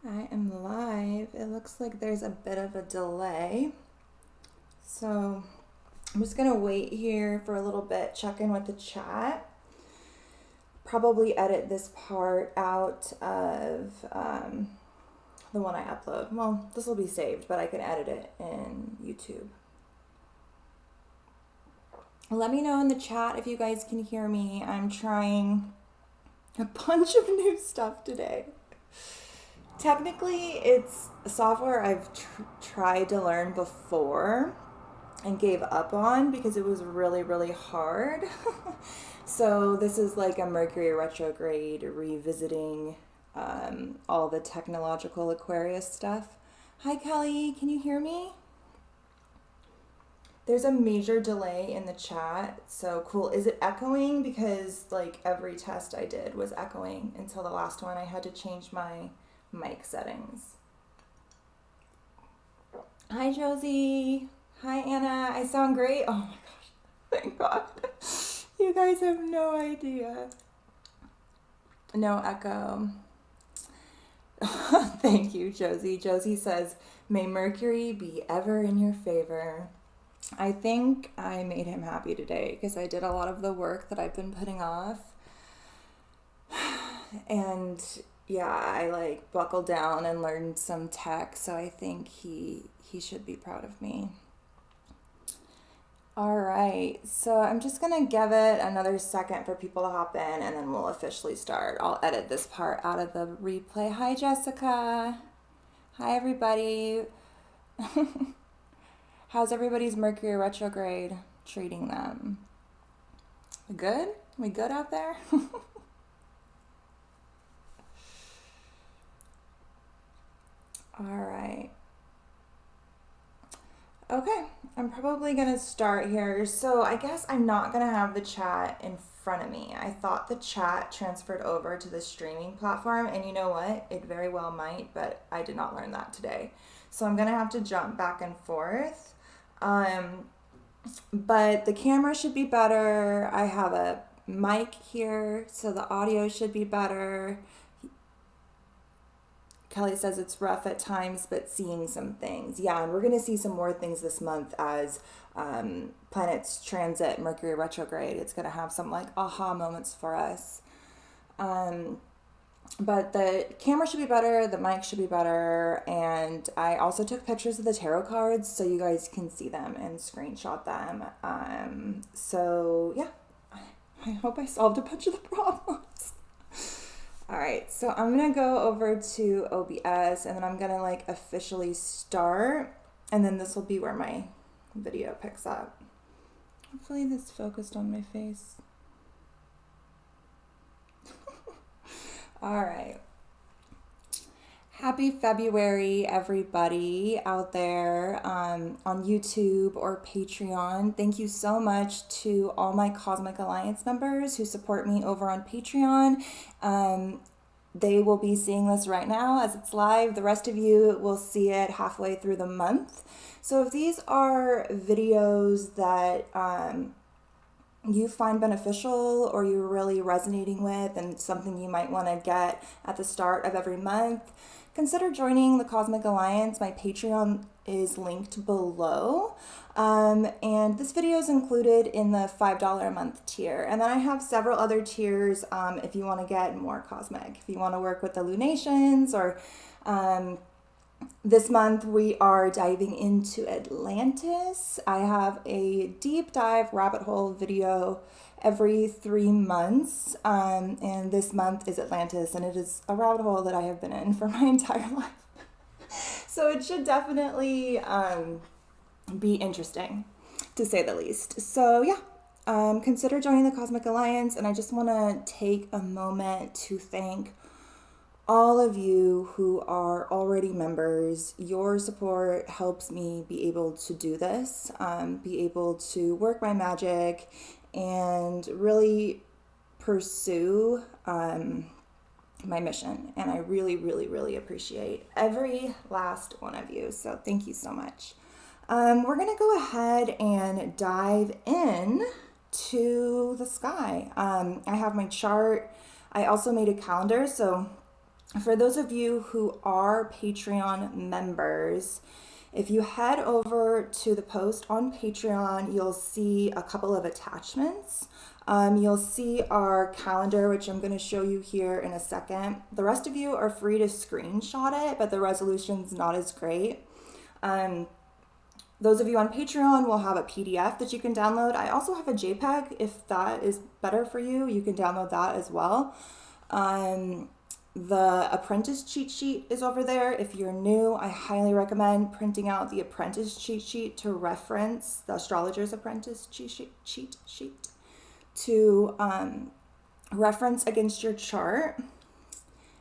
I am live. It looks like there's a bit of a delay. So I'm just going to wait here for a little bit, check in with the chat. Probably edit this part out of the one I upload. Well, this will be saved, but I can edit it in YouTube. Let me know in the chat if you guys can hear me. I'm trying a bunch of new stuff today. Technically, it's software I've tried to learn before and gave up on because it was really, really hard. So this is like a Mercury retrograde revisiting all the technological Aquarius stuff. Hi, Kelly. Can you hear me? There's a major delay in the chat. So cool. Is it echoing? Because like every test I did was echoing until the last one. I had to change my mic settings. Hi, Josie. Hi, Anna. I sound great. Oh my gosh. Thank God. You guys have no idea. No echo. Thank you, Josie. Josie says, may Mercury be ever in your favor. I think I made him happy today because I did a lot of the work that I've been putting off. And yeah, I like buckled down and learned some tech, so I think he should be proud of me. All right, so I'm just gonna give it another second for people to hop in and then we'll officially start. I'll edit this part out of the replay. Hi, Jessica. Hi, everybody. How's everybody's Mercury retrograde treating them? Good? We good out there? All right. Okay, I'm probably gonna start here. So I guess I'm not gonna have the chat in front of me. I thought the chat transferred over to the streaming platform, and you know what? It very well might, but I did not learn that today. So I'm gonna have to jump back and forth. But the camera should be better. I have a mic here, so the audio should be better. Kelly says it's rough at times, but seeing some things. Yeah, and we're going to see some more things this month as planets transit Mercury retrograde. It's going to have some like aha moments for us. But the camera should be better, the mic should be better, and I also took pictures of the tarot cards so you guys can see them and screenshot them. So yeah, I hope I solved a bunch of the problems. All right, so I'm gonna go over to OBS and then I'm gonna like officially start, and then this will be where my video picks up. Hopefully this focused on my face. All right. Happy February, everybody out there on YouTube or Patreon. Thank you so much to all my Cosmic Alliance members who support me over on Patreon. They will be seeing this right now as it's live. The rest of you will see it halfway through the month. So if these are videos that you find beneficial or you're really resonating with and something you might want to get at the start of every month, consider joining the Cosmic Alliance. My Patreon is linked below. And this video is included in the $5 a month tier. And then I have several other tiers if you want to get more cosmic. If you want to work with the lunations or this month we are diving into Atlantis. I have a deep dive rabbit hole video every 3 months, and this month is Atlantis, and it is a rabbit hole that I have been in for my entire life. So it should definitely be interesting, to say the least. So yeah, consider joining the Cosmic Alliance, and I just want to take a moment to thank all of you who are already members. Your support helps me be able to do this, be able to work my magic and really pursue my mission. And I really, really, really appreciate every last one of you. So thank you so much. We're going to go ahead and dive in to the sky. I have my chart. I also made a calendar, so For those of you who are Patreon members, if you head over to the post on Patreon, you'll see a couple of attachments. You'll see our calendar, which I'm going to show you here in a second. The rest of you are free to screenshot it, but the resolution's not as great. Those of you on Patreon will have a PDF that you can download. I also have a JPEG. If that is better for you, you can download that as well. The apprentice cheat sheet is over there. If you're new, I highly recommend printing out the apprentice cheat sheet to reference the astrologer's apprentice cheat sheet to reference against your chart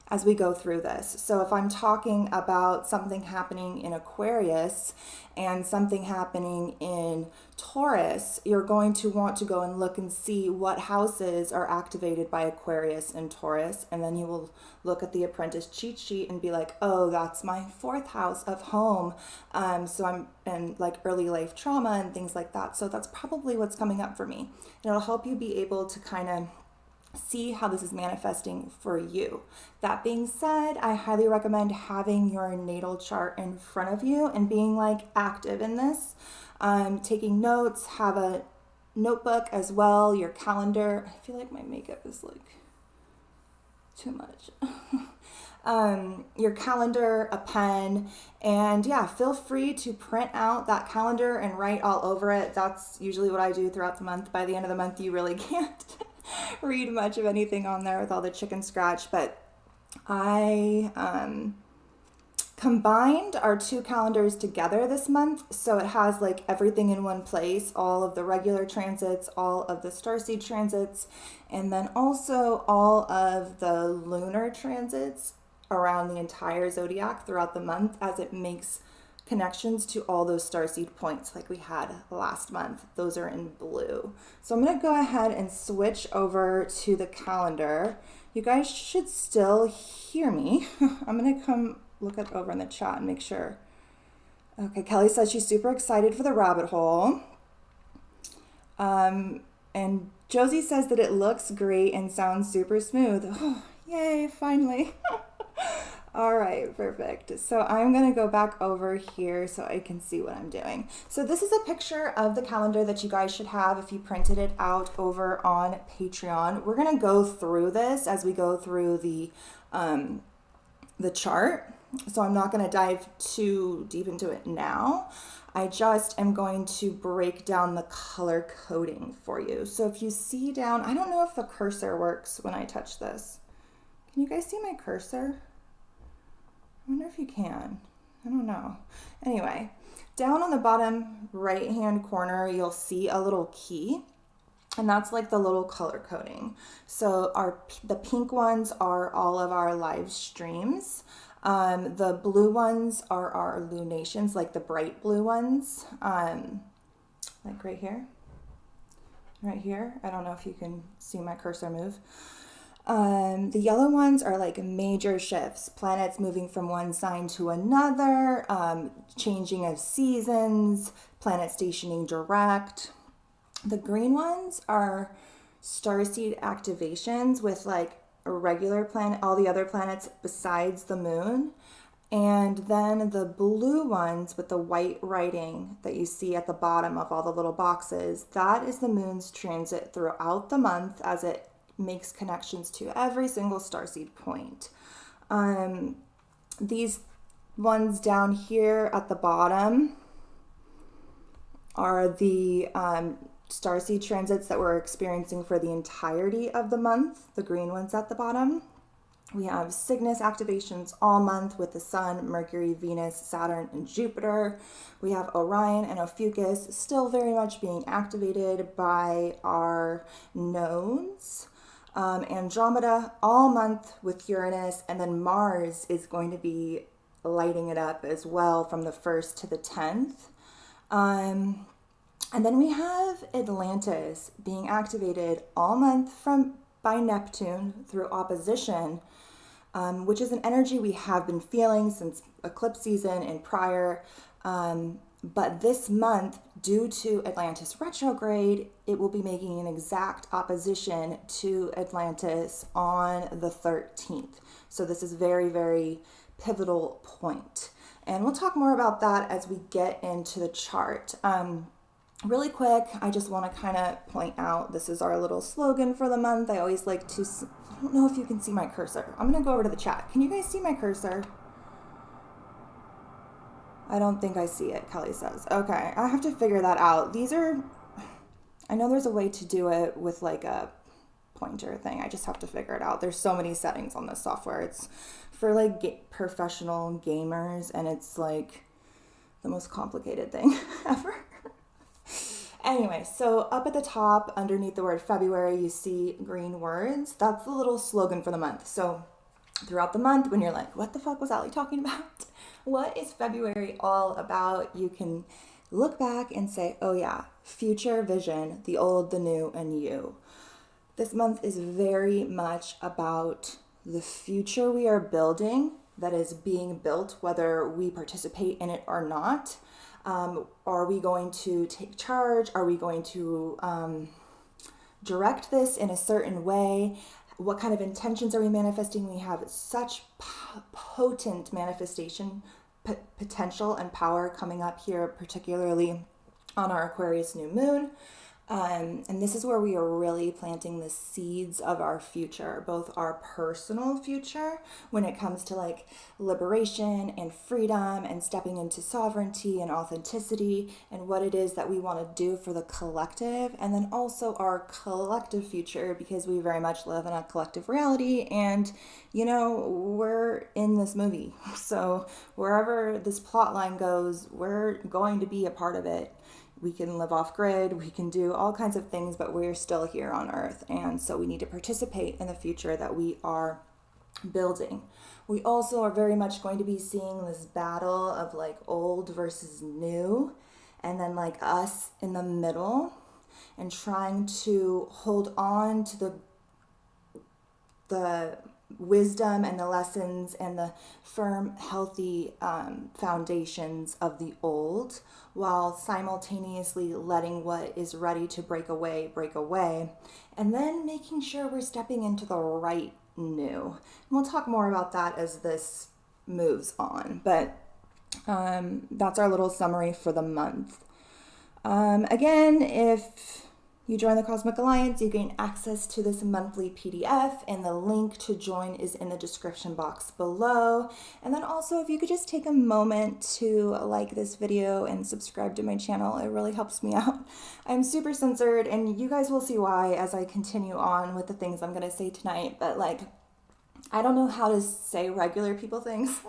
as we go through this. So if I'm talking about something happening in Aquarius and something happening in Taurus, you're going to want to go and look and see what houses are activated by Aquarius and Taurus, and then you will look at the apprentice cheat sheet and be like, oh, that's my 4th house of home. So I'm in like early life trauma and things like that. So that's probably what's coming up for me. And it'll help you be able to kind of see how this is manifesting for you. That being said, I highly recommend having your natal chart in front of you and being like active in this, taking notes, have a notebook as well, your calendar. I feel like my makeup is like too much. Your calendar, a pen, and yeah, feel free to print out that calendar and write all over it. That's usually what I do throughout the month. By the end of the month, you really can't read much of anything on there with all the chicken scratch, but I combined our 2 calendars together this month, so it has like everything in one place, all of the regular transits, all of the starseed transits, and then also all of the lunar transits around the entire zodiac throughout the month, as it makes connections to all those starseed points like we had last month. Those are in blue. So I'm going to go ahead and switch over to the calendar. You guys should still hear me. I'm going to come look at over in the chat and make sure. Okay, Kelly says she's super excited for the rabbit hole. And Josie says that it looks great and sounds super smooth. Oh, yay, finally. All right, perfect. So I'm going to go back over here so I can see what I'm doing. So this is a picture of the calendar that you guys should have if you printed it out over on Patreon. We're going to go through this as we go through the chart. So I'm not going to dive too deep into it now. I just am going to break down the color coding for you. So if you see down, I don't know if the cursor works when I touch this. Can you guys see my cursor? I wonder if you can. I don't know. Anyway, down on the bottom right-hand corner, you'll see a little key, and that's like the little color coding. So the pink ones are all of our live streams. The blue ones are our lunations, like the bright blue ones, like right here. Right here. I don't know if you can see my cursor move. The yellow ones are like major shifts, planets moving from one sign to another, changing of seasons, planet stationing direct. The green ones are starseed activations with like a regular planet, all the other planets besides the moon. And then the blue ones with the white writing that you see at the bottom of all the little boxes, that is the moon's transit throughout the month as it makes connections to every single starseed point. These ones down here at the bottom are the starseed transits that we're experiencing for the entirety of the month, the green ones at the bottom. We have Cygnus activations all month with the Sun, Mercury, Venus, Saturn, and Jupiter. We have Orion and Ophiuchus still very much being activated by our nodes. Andromeda all month with Uranus, and then Mars is going to be lighting it up as well from the 1st to the 10th. And then we have Atlantis being activated all month by Neptune through opposition, which is an energy we have been feeling since eclipse season and prior. But this month, due to Atlantis retrograde, it will be making an exact opposition to Atlantis on the 13th. So this is very, very pivotal point. And we'll talk more about that as we get into the chart. Really quick, I just want to kind of point out, this is our little slogan for the month. I always like to, I don't know if you can see my cursor. I'm going to go over to the chat. Can you guys see my cursor? I don't think I see it, Kelly says. Okay, I have to figure that out. I know there's a way to do it with like a pointer thing. I just have to figure it out. There's so many settings on this software. It's for like professional gamers, and it's like the most complicated thing ever. Anyway, so up at the top, underneath the word February, you see green words. That's the little slogan for the month. So throughout the month, when you're like, what the fuck was Ali talking about? What is February all about? You can look back and say, oh yeah, future vision, the old, the new, and you. This month is very much about the future we are building, that is being built, whether we participate in it or not. Are we going to take charge? Are we going to direct this in a certain way? What kind of intentions are we manifesting? We have such potent manifestation potential and power coming up here, particularly on our Aquarius new moon. And this is where we are really planting the seeds of our future, both our personal future when it comes to like liberation and freedom and stepping into sovereignty and authenticity and what it is that we want to do for the collective, and then also our collective future, because we very much live in a collective reality and, you know, we're in this movie. So wherever this plot line goes, we're going to be a part of it. We can live off grid, we can do all kinds of things, but we're still here on Earth. And so we need to participate in the future that we are building. We also are very much going to be seeing this battle of like old versus new, and then like us in the middle, and trying to hold on to the wisdom and the lessons and the firm, healthy foundations of the old, while simultaneously letting what is ready to break away, and then making sure we're stepping into the right new. And we'll talk more about that as this moves on, but that's our little summary for the month. Again, if you join the Cosmic Alliance, you gain access to this monthly PDF, and the link to join is in the description box below. And then also, if you could just take a moment to like this video and subscribe to my channel, it really helps me out. I'm super censored, and you guys will see why as I continue on with the things I'm going to say tonight, but like, I don't know how to say regular people things.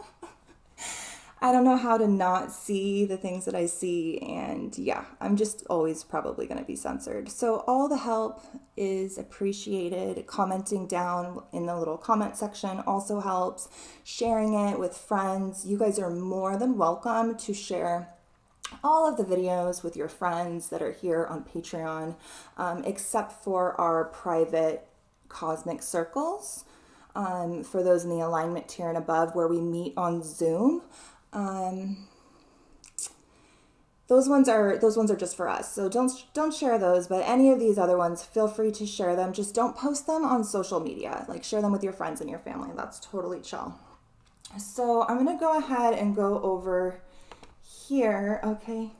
I don't know how to not see the things that I see, and yeah, I'm just always probably going to be censored. So all the help is appreciated. Commenting down in the little comment section also helps. Sharing it with friends. You guys are more than welcome to share all of the videos with your friends that are here on Patreon, except for our private cosmic circles, for those in the alignment tier and above, where we meet on Zoom. Those ones are just for us. So don't share those, but any of these other ones, feel free to share them. Just don't post them on social media. Like, share them with your friends and your family. That's totally chill. So I'm going to go ahead and go over here. Okay.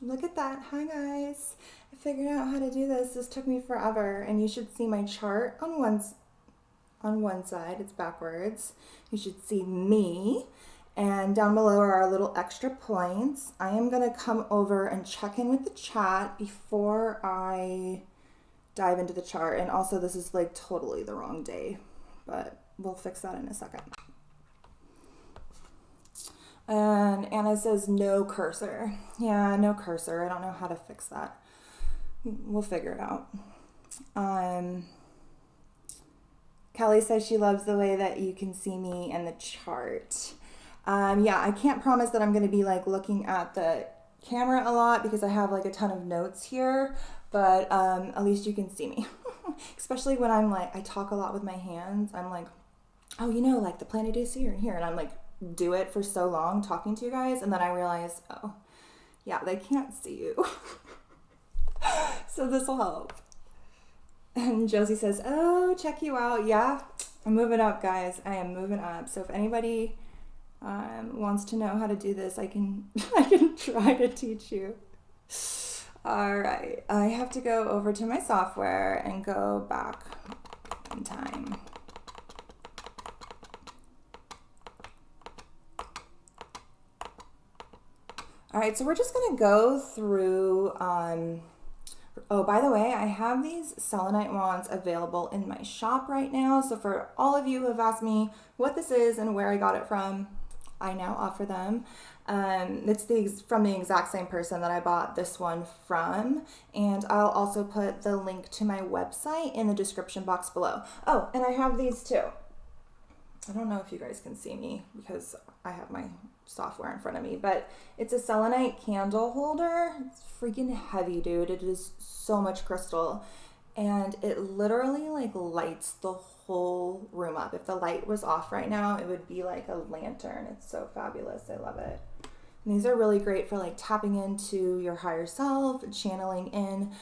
Look at that. Hi guys. I figured out how to do this. This took me forever, and you should see my chart on one side. It's backwards. You should see me. And down below are our little extra points. I am going to come over and check in with the chat before I dive into the chart. And also, this is like totally the wrong day, but we'll fix that in a second. And Anna says no cursor. Yeah, no cursor. I don't know how to fix that. We'll figure it out. Kelly says she loves the way that you can see me in the chart. Yeah, I can't promise that I'm going to be like looking at the camera a lot because I have like a ton of notes here, but at least you can see me. Especially when I'm like, I talk a lot with my hands. I'm like, oh, you know, like the planet is here and here. And I'm like, do it for so long talking to you guys. And then I realize, oh, Yeah, they can't see you. So this will help. And Josie says, oh, check you out. Yeah, I'm moving up, guys. I am moving up. So if anybody wants to know how to do this, I can try to teach you. All right, I have to go over to my software and go back in time. All right, so we're just gonna go through, oh, by the way, I have these Selenite wands available in my shop right now. So for all of you who have asked me what this is and where I got it from, I now offer them. It's from the exact same person that I bought this one from. And I'll also put the link to my website in the description box below. Oh, and I have these too. I don't know if you guys can see me because I have my software in front of me, but it's a selenite candle holder. It's freaking heavy, dude. It is so much crystal, and it literally like lights the whole room up. If the light was off right now, it would be like a lantern. It's so fabulous. I love it. And these are really great for like tapping into your higher self, channeling in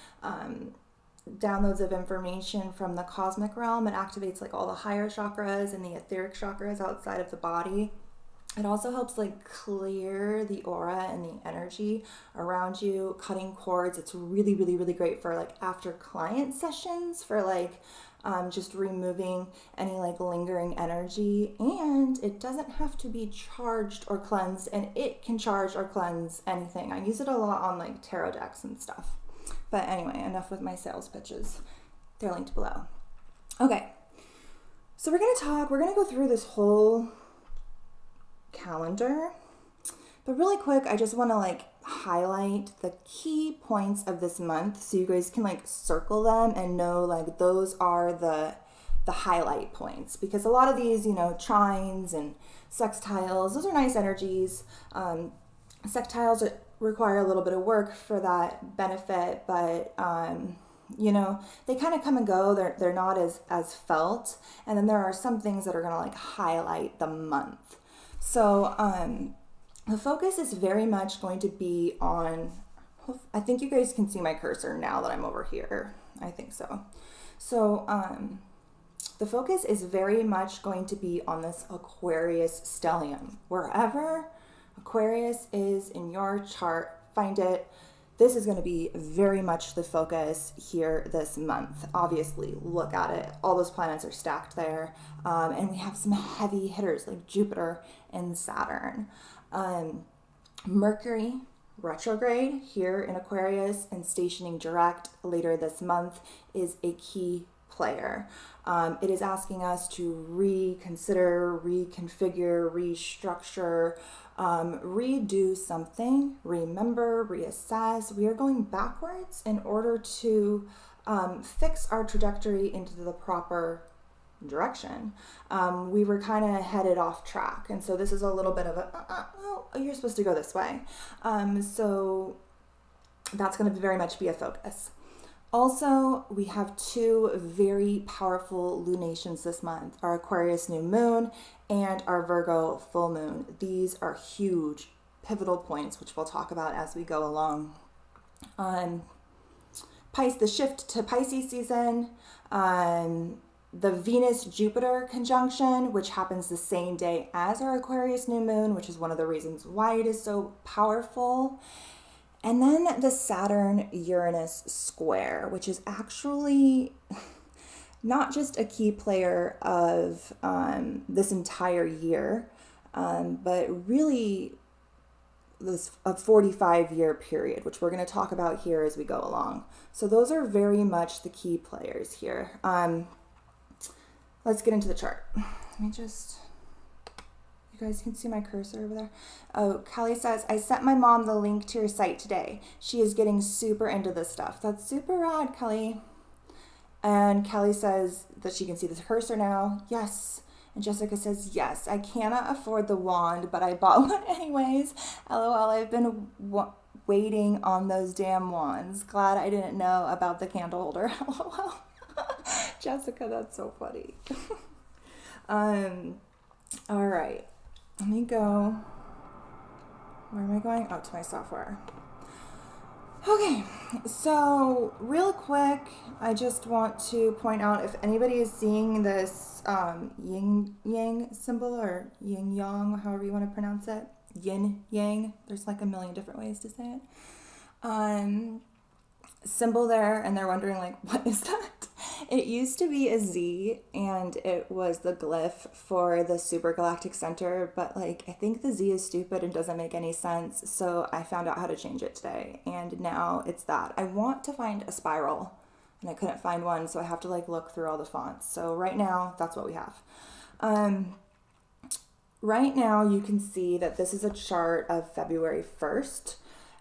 downloads of information from the cosmic realm. It activates like all the higher chakras and the etheric chakras outside of the body. It also helps like clear the aura and the energy around you, cutting cords. It's really, really, really great for like after client sessions, for like just removing any like lingering energy. And it doesn't have to be charged or cleansed, and it can charge or cleanse anything. I use it a lot on like tarot decks and stuff. But anyway, enough with my sales pitches. They're linked below. Okay, so we're gonna go through this whole calendar, but really quick, I just want to like highlight the key points of this month so you guys can like circle them and know like those are the highlight points, because a lot of these, you know, trines and sextiles, those are nice energies. Sextiles require a little bit of work for that benefit, but you know, they kind of come and go. They're not as felt. And then there are some things that are going to like highlight the month. So the focus is very much going to be on, I think you guys can see my cursor now that I'm over here. I think so. So the focus is very much going to be on this Aquarius stellium. Wherever Aquarius is in your chart, find it. This is going to be very much the focus here this month. Obviously, look at it. All those planets are stacked there. And we have some heavy hitters like Jupiter and Saturn. Mercury retrograde here in Aquarius and stationing direct later this month is a key player. It is asking us to reconsider, reconfigure, restructure, redo something, remember, reassess. We are going backwards in order to fix our trajectory into the proper direction. We were kind of headed off track, and so this is a little bit of a well, you're supposed to go this way. So that's going to very much be a focus. Also, we have two very powerful lunations this month, our Aquarius new moon and our Virgo full moon. These are huge pivotal points, which we'll talk about as we go along. The shift to Pisces season, the Venus-Jupiter conjunction, which happens the same day as our Aquarius new moon, which is one of the reasons why it is so powerful. And then the Saturn-Uranus square, which is actually not just a key player of this entire year, but really a 45-year period, which we're going to talk about here as we go along. So those are very much the key players here. Let's get into the chart. Let me just... You guys can see my cursor over there. Oh, Kelly says, I sent my mom the link to your site today. She is getting super into this stuff. That's super rad, Kelly. And Kelly says that she can see the cursor now. Yes. And Jessica says, yes, I cannot afford the wand, but I bought one anyways. LOL, I've been waiting on those damn wands. Glad I didn't know about the candle holder. LOL. Jessica, that's so funny. All right. Let me go. Where am I going? Oh, to my software. Okay, so real quick, I just want to point out if anybody is seeing this yin yang symbol or yin yang, however you want to pronounce it, yin yang. There's like a million different ways to say it. Symbol there, and they're wondering like, what is that? It used to be a Z, and it was the glyph for the supergalactic center, but like I think the Z is stupid and doesn't make any sense, so I found out how to change it today, and now it's that. I want to find a spiral, and I couldn't find one, so I have to like look through all the fonts. So right now, that's what we have. Right now, you can see that this is a chart of February 1st.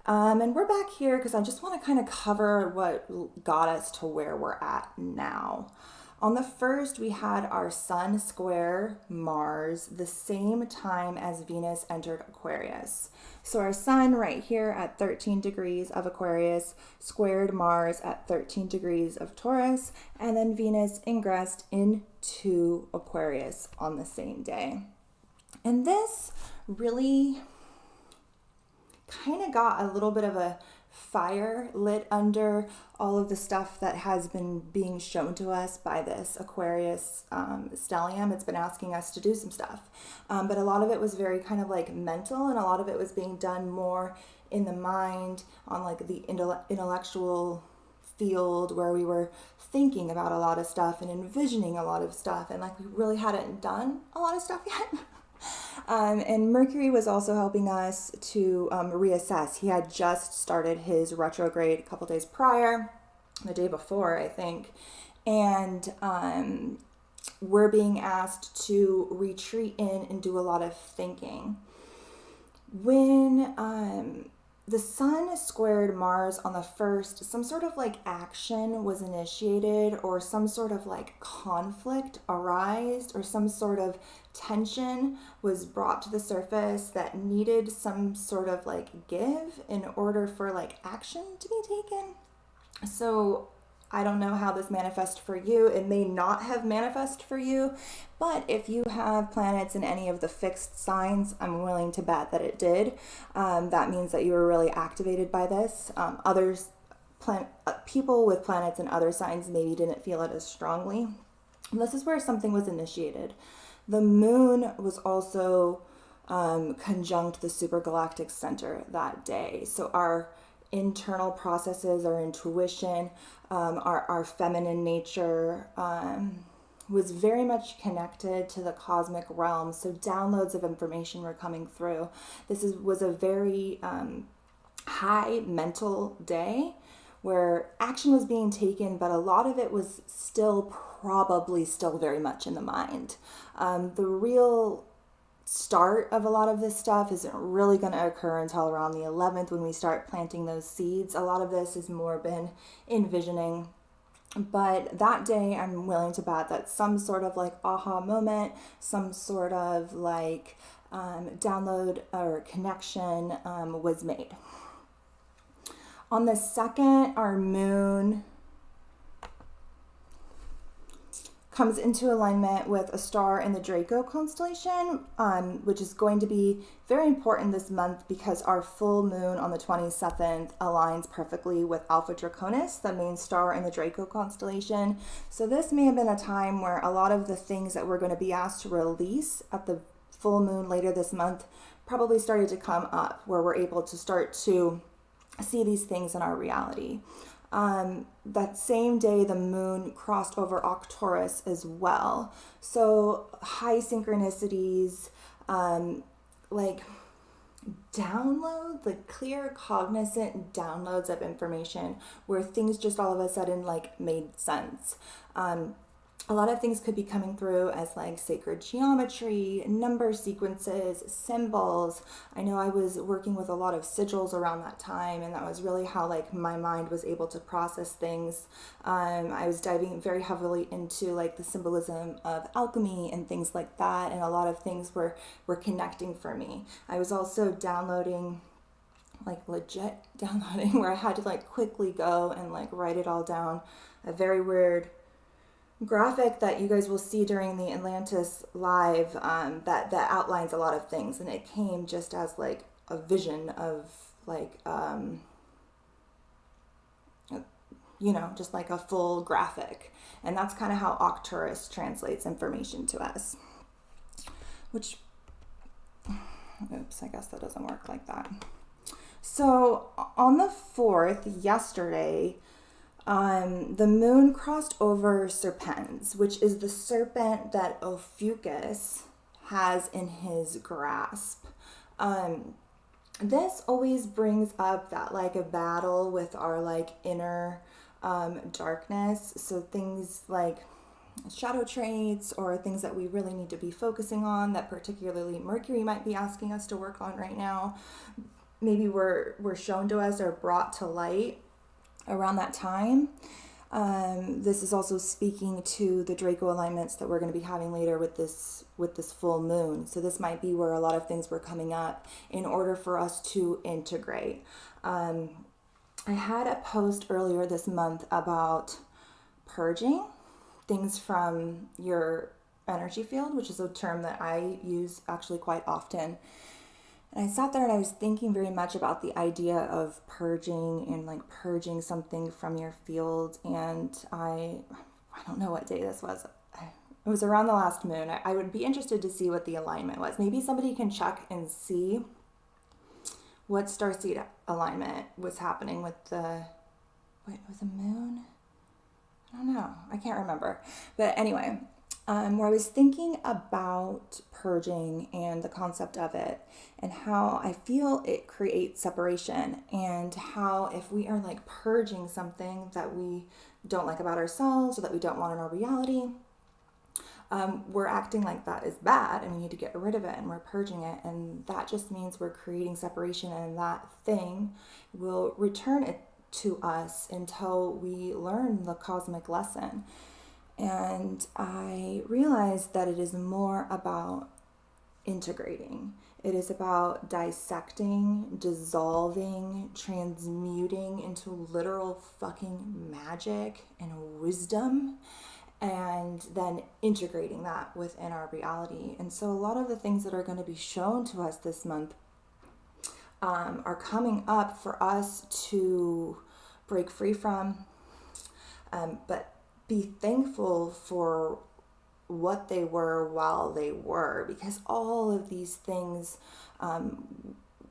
And we're back here because I just want to kind of cover what got us to where we're at now. On the 1st, we had our Sun square Mars the same time as Venus entered Aquarius. So our Sun right here at 13 degrees of Aquarius squared Mars at 13 degrees of Taurus, and then Venus ingressed into Aquarius on the same day. And this really kind of got a little bit of a fire lit under all of the stuff that has been being shown to us by this Aquarius stellium. It's been asking us to do some stuff, but a lot of it was very kind of like mental, and a lot of it was being done more in the mind on like the intellectual field, where we were thinking about a lot of stuff and envisioning a lot of stuff, and like we really hadn't done a lot of stuff yet. And Mercury was also helping us to reassess. He had just started his retrograde a couple days prior, the day before, I think. And we're being asked to retreat in and do a lot of thinking. When the Sun squared Mars on the 1st, some sort of like action was initiated, or some sort of like conflict arised, or some sort of tension was brought to the surface that needed some sort of like give in order for like action to be taken. So I don't know how this manifests for you. It may not have manifested for you, but if you have planets in any of the fixed signs, I'm willing to bet that it did. That means that you were really activated by this. People with planets in other signs maybe didn't feel it as strongly. And this is where something was initiated. The moon was also conjunct the supergalactic center that day. So our internal processes, our intuition, our feminine nature was very much connected to the cosmic realm. So downloads of information were coming through. This was a very high mental day where action was being taken, but a lot of it was probably still very much in the mind. The real start of a lot of this stuff isn't really going to occur until around the 11th, when we start planting those seeds. A lot of this has more been envisioning, but that day I'm willing to bet that some sort of like aha moment, some sort of like download or connection was made. On the 2nd, our moon comes into alignment with a star in the Draco constellation, which is going to be very important this month because our full moon on the 27th aligns perfectly with Alpha Draconis, the main star in the Draco constellation. So this may have been a time where a lot of the things that we're going to be asked to release at the full moon later this month probably started to come up, where we're able to start to see these things in our reality. That same day, the moon crossed over Arcturus as well. So high synchronicities, like download, like clear, cognizant downloads of information where things just all of a sudden like made sense. A lot of things could be coming through as like sacred geometry, number sequences, symbols. I know I was working with a lot of sigils around that time, and that was really how like my mind was able to process things. I was diving very heavily into like the symbolism of alchemy and things like that, and a lot of things were connecting for me. I was also downloading, like legit downloading, where I had to like quickly go and like write it all down. A very weird graphic that you guys will see during the Atlantis live that outlines a lot of things, and it came just as like a vision of like just like a full graphic. And that's kind of how Arcturus translates information to us. Which, oops, I guess that doesn't work like that. So on the 4th, yesterday, the moon crossed over Serpens, which is the serpent that Ophiuchus has in his grasp. This always brings up that like a battle with our like inner darkness. So things like shadow traits or things that we really need to be focusing on that particularly Mercury might be asking us to work on right now. Maybe were shown to us or brought to light around that time. This is also speaking to the Draco alignments that we're going to be having later with this full moon. So this might be where a lot of things were coming up in order for us to integrate. I had a post earlier this month about purging things from your energy field, which is a term that I use actually quite often. And I sat there and I was thinking very much about the idea of purging and like purging something from your field. And I don't know what day this was. It was around the last moon. I would be interested to see what the alignment was. Maybe somebody can check and see what starseed alignment was happening with the, was a moon? I don't know. I can't remember. But anyway, where I was thinking about purging and the concept of it and how I feel it creates separation, and how if we are like purging something that we don't like about ourselves or that we don't want in our reality, we're acting like that is bad and we need to get rid of it, and we're purging it, and that just means we're creating separation, and that thing will return it to us until we learn the cosmic lesson. And I realized that it is more about integrating. It is about dissecting, dissolving, transmuting into literal fucking magic and wisdom, and then integrating that within our reality. And so a lot of the things that are going to be shown to us this month are coming up for us to break free from, but be thankful for what they were while they were, because all of these things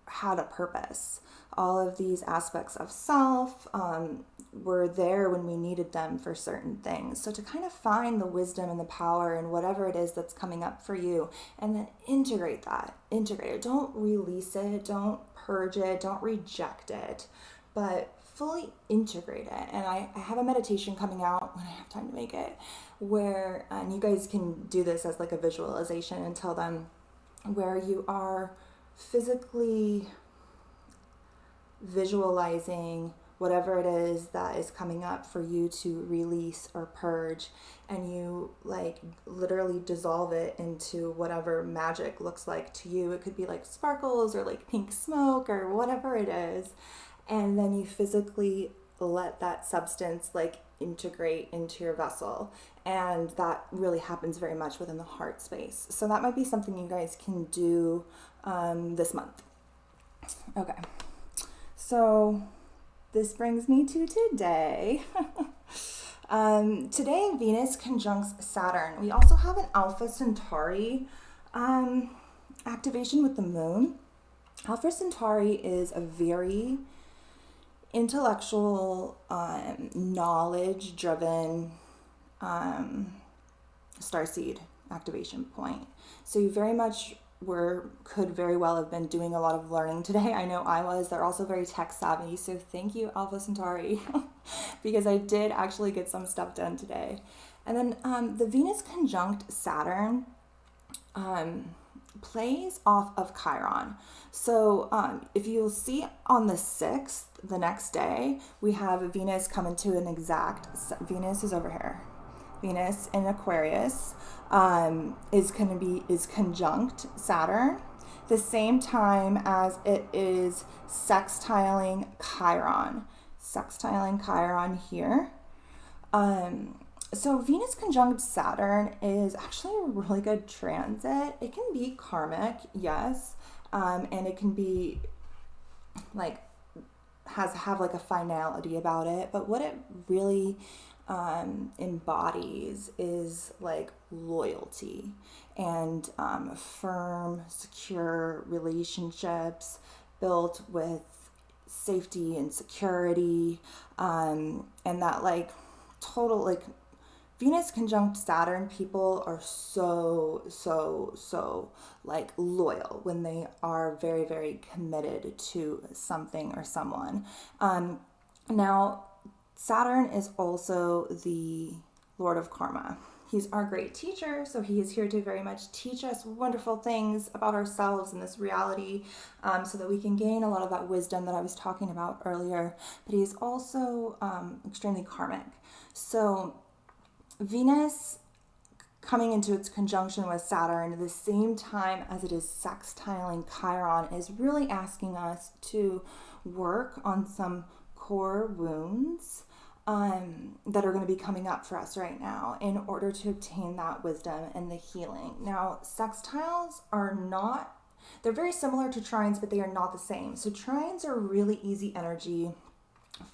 had a purpose. All of these aspects of self were there when we needed them for certain things. So to kind of find the wisdom and the power in whatever it is that's coming up for you, and then integrate it. Don't release it, don't purge it, don't reject it, but fully integrate it. And I have a meditation coming out when I have time to make it, where, and you guys can do this as like a visualization until then, where you are physically visualizing whatever it is that is coming up for you to release or purge, and you like literally dissolve it into whatever magic looks like to you. It could be like sparkles or like pink smoke or whatever it is. And then you physically let that substance like integrate into your vessel. And that really happens very much within the heart space. So that might be something you guys can do this month. Okay. So this brings me to today. Today, Venus conjuncts Saturn. We also have an Alpha Centauri activation with the moon. Alpha Centauri is a very intellectual, knowledge-driven starseed activation point. So you very much could very well have been doing a lot of learning today. I know I was. They're also very tech savvy, so thank you, Alpha Centauri, because I did actually get some stuff done today. And then the Venus conjunct Saturn plays off of Chiron. So if you'll see on the 6th, the next day, we have Venus come into an exact, Venus is over here. Venus in Aquarius is conjunct Saturn the same time as it is sextiling Chiron. Sextiling Chiron here. So Venus conjunct Saturn is actually a really good transit. It can be karmic, yes, and it can be like have like a finality about it, but what it really embodies is like loyalty and firm, secure relationships built with safety and security, and that like total like Venus conjunct Saturn, people are so like loyal when they are very, very committed to something or someone. Now, Saturn is also the Lord of Karma. He's our great teacher, so he is here to very much teach us wonderful things about ourselves and this reality, so that we can gain a lot of that wisdom that I was talking about earlier. But he's also extremely karmic. So Venus coming into its conjunction with Saturn at the same time as it is sextiling Chiron is really asking us to work on some core wounds that are going to be coming up for us right now in order to obtain that wisdom and the healing. Now, sextiles are not, they're very similar to trines, but they are not the same. So trines are really easy energy,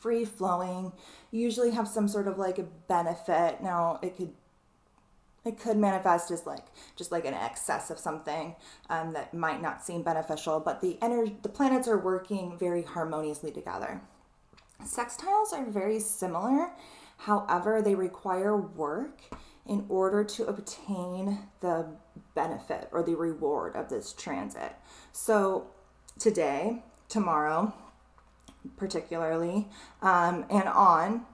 free flowing, usually have some sort of like a benefit. Now it could manifest as like just like an excess of something that might not seem beneficial, but the planets are working very harmoniously together. Sextiles are very similar, however, they require work in order to obtain the benefit or the reward of this transit. So today, tomorrow, particularly, and on,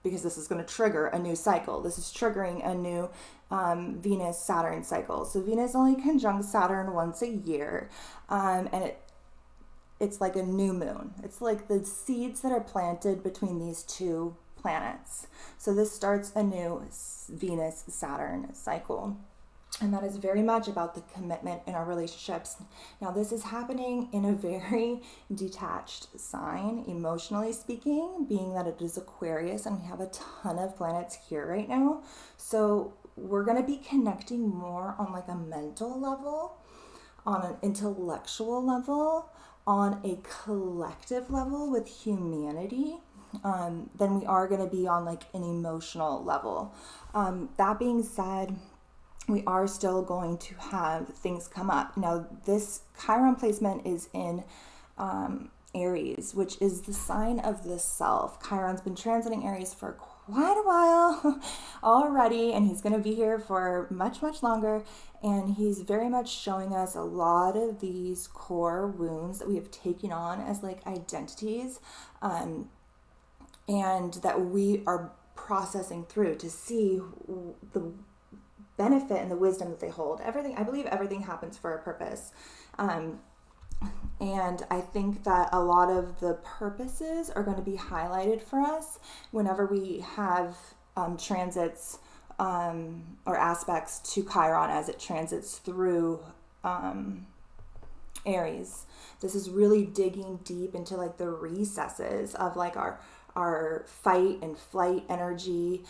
because this is going to trigger a new cycle. This is triggering a new Venus-Saturn cycle. So Venus only conjuncts Saturn once a year, and it's like a new moon. It's like the seeds that are planted between these two planets. So this starts a new Venus-Saturn cycle. And that is very much about the commitment in our relationships. Now, this is happening in a very detached sign, emotionally speaking, being that it is Aquarius and we have a ton of planets here right now. So we're going to be connecting more on like a mental level, on an intellectual level, on a collective level with humanity, than we are going to be on like an emotional level. That being said, we are still going to have things come up. Now, this Chiron placement is in Aries, which is the sign of the self. Chiron's been transiting Aries for quite a while already, and he's going to be here for much, much longer. And he's very much showing us a lot of these core wounds that we have taken on as like identities, and that we are processing through to see the benefit and the wisdom that they hold. I believe everything happens for a purpose. And I think that a lot of the purposes are going to be highlighted for us whenever we have transits or aspects to Chiron as it transits through Aries. This is really digging deep into like the recesses of like our fight and flight energy,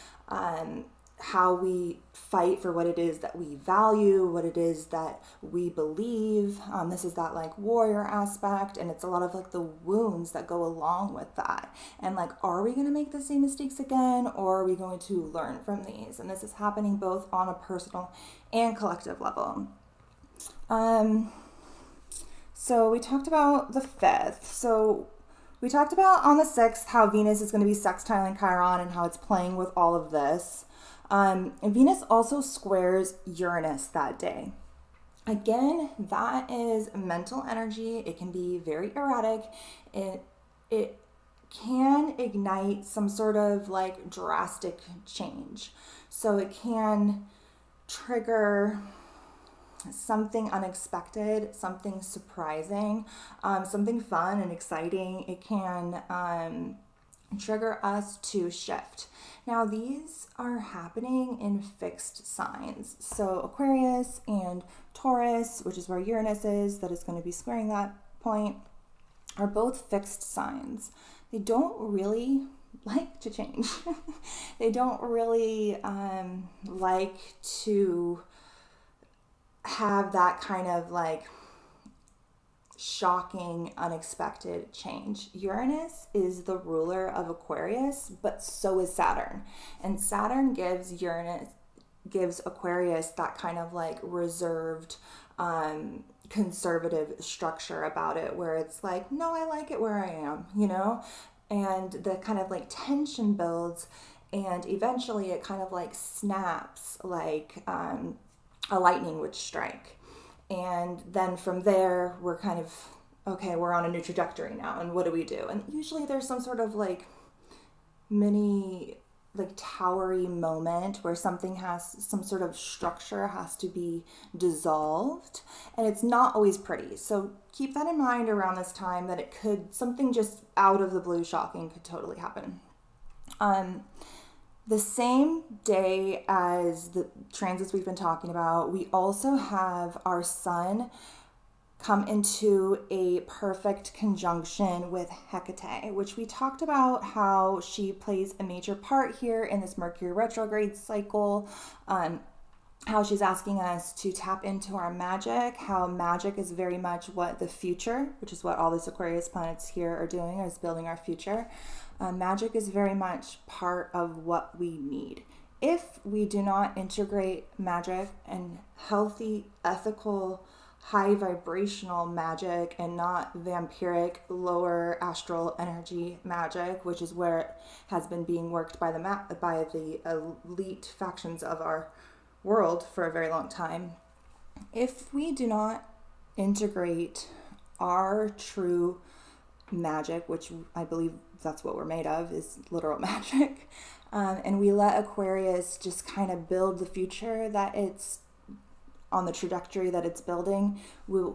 how we fight for what it is that we value, what it is that we believe. This is that like warrior aspect, and it's a lot of like the wounds that go along with that. And like, are we going to make the same mistakes again, or are we going to learn from these? And this is happening both on a personal and collective level. So we talked about the 5th. So we talked about on the 6th how Venus is going to be sextiling Chiron and how it's playing with all of this. And Venus also squares Uranus that day. Again, that is mental energy. It can be very erratic. It can ignite some sort of like drastic change. So it can trigger something unexpected, something surprising, something fun and exciting. It can trigger us to shift. Now, these are happening in fixed signs. So Aquarius and Taurus, which is where Uranus is, that is going to be squaring that point, are both fixed signs. They don't really like to change. They don't really like to have that kind of like shocking, unexpected change. Uranus is the ruler of Aquarius, but so is Saturn. And Saturn gives Aquarius that kind of like reserved, conservative structure about it, where it's like, no, I like it where I am, you know? And the kind of like tension builds, and eventually it kind of like snaps like a lightning would strike. And then from there, we're kind of, okay, we're on a new trajectory now. And what do we do? And usually there's some sort of like mini, like towery moment where something has, some sort of structure has to be dissolved. And it's not always pretty. So keep that in mind around this time, that it could, something just out of the blue shocking could totally happen. The same day as the transits we've been talking about, we also have our sun come into a perfect conjunction with Hecate, which we talked about how she plays a major part here in this Mercury retrograde cycle, how she's asking us to tap into our magic, how magic is very much what the future, which is what all these Aquarius planets here are doing, is building our future. Magic is very much part of what we need. If we do not integrate magic and healthy, ethical, high vibrational magic, and not vampiric, lower astral energy magic, which is where it has been being worked by the elite factions of our world for a very long time. If we do not integrate our true magic, which I believe that's what we're made of, is literal magic, and we let Aquarius just kind of build the future that it's on the trajectory that it's building,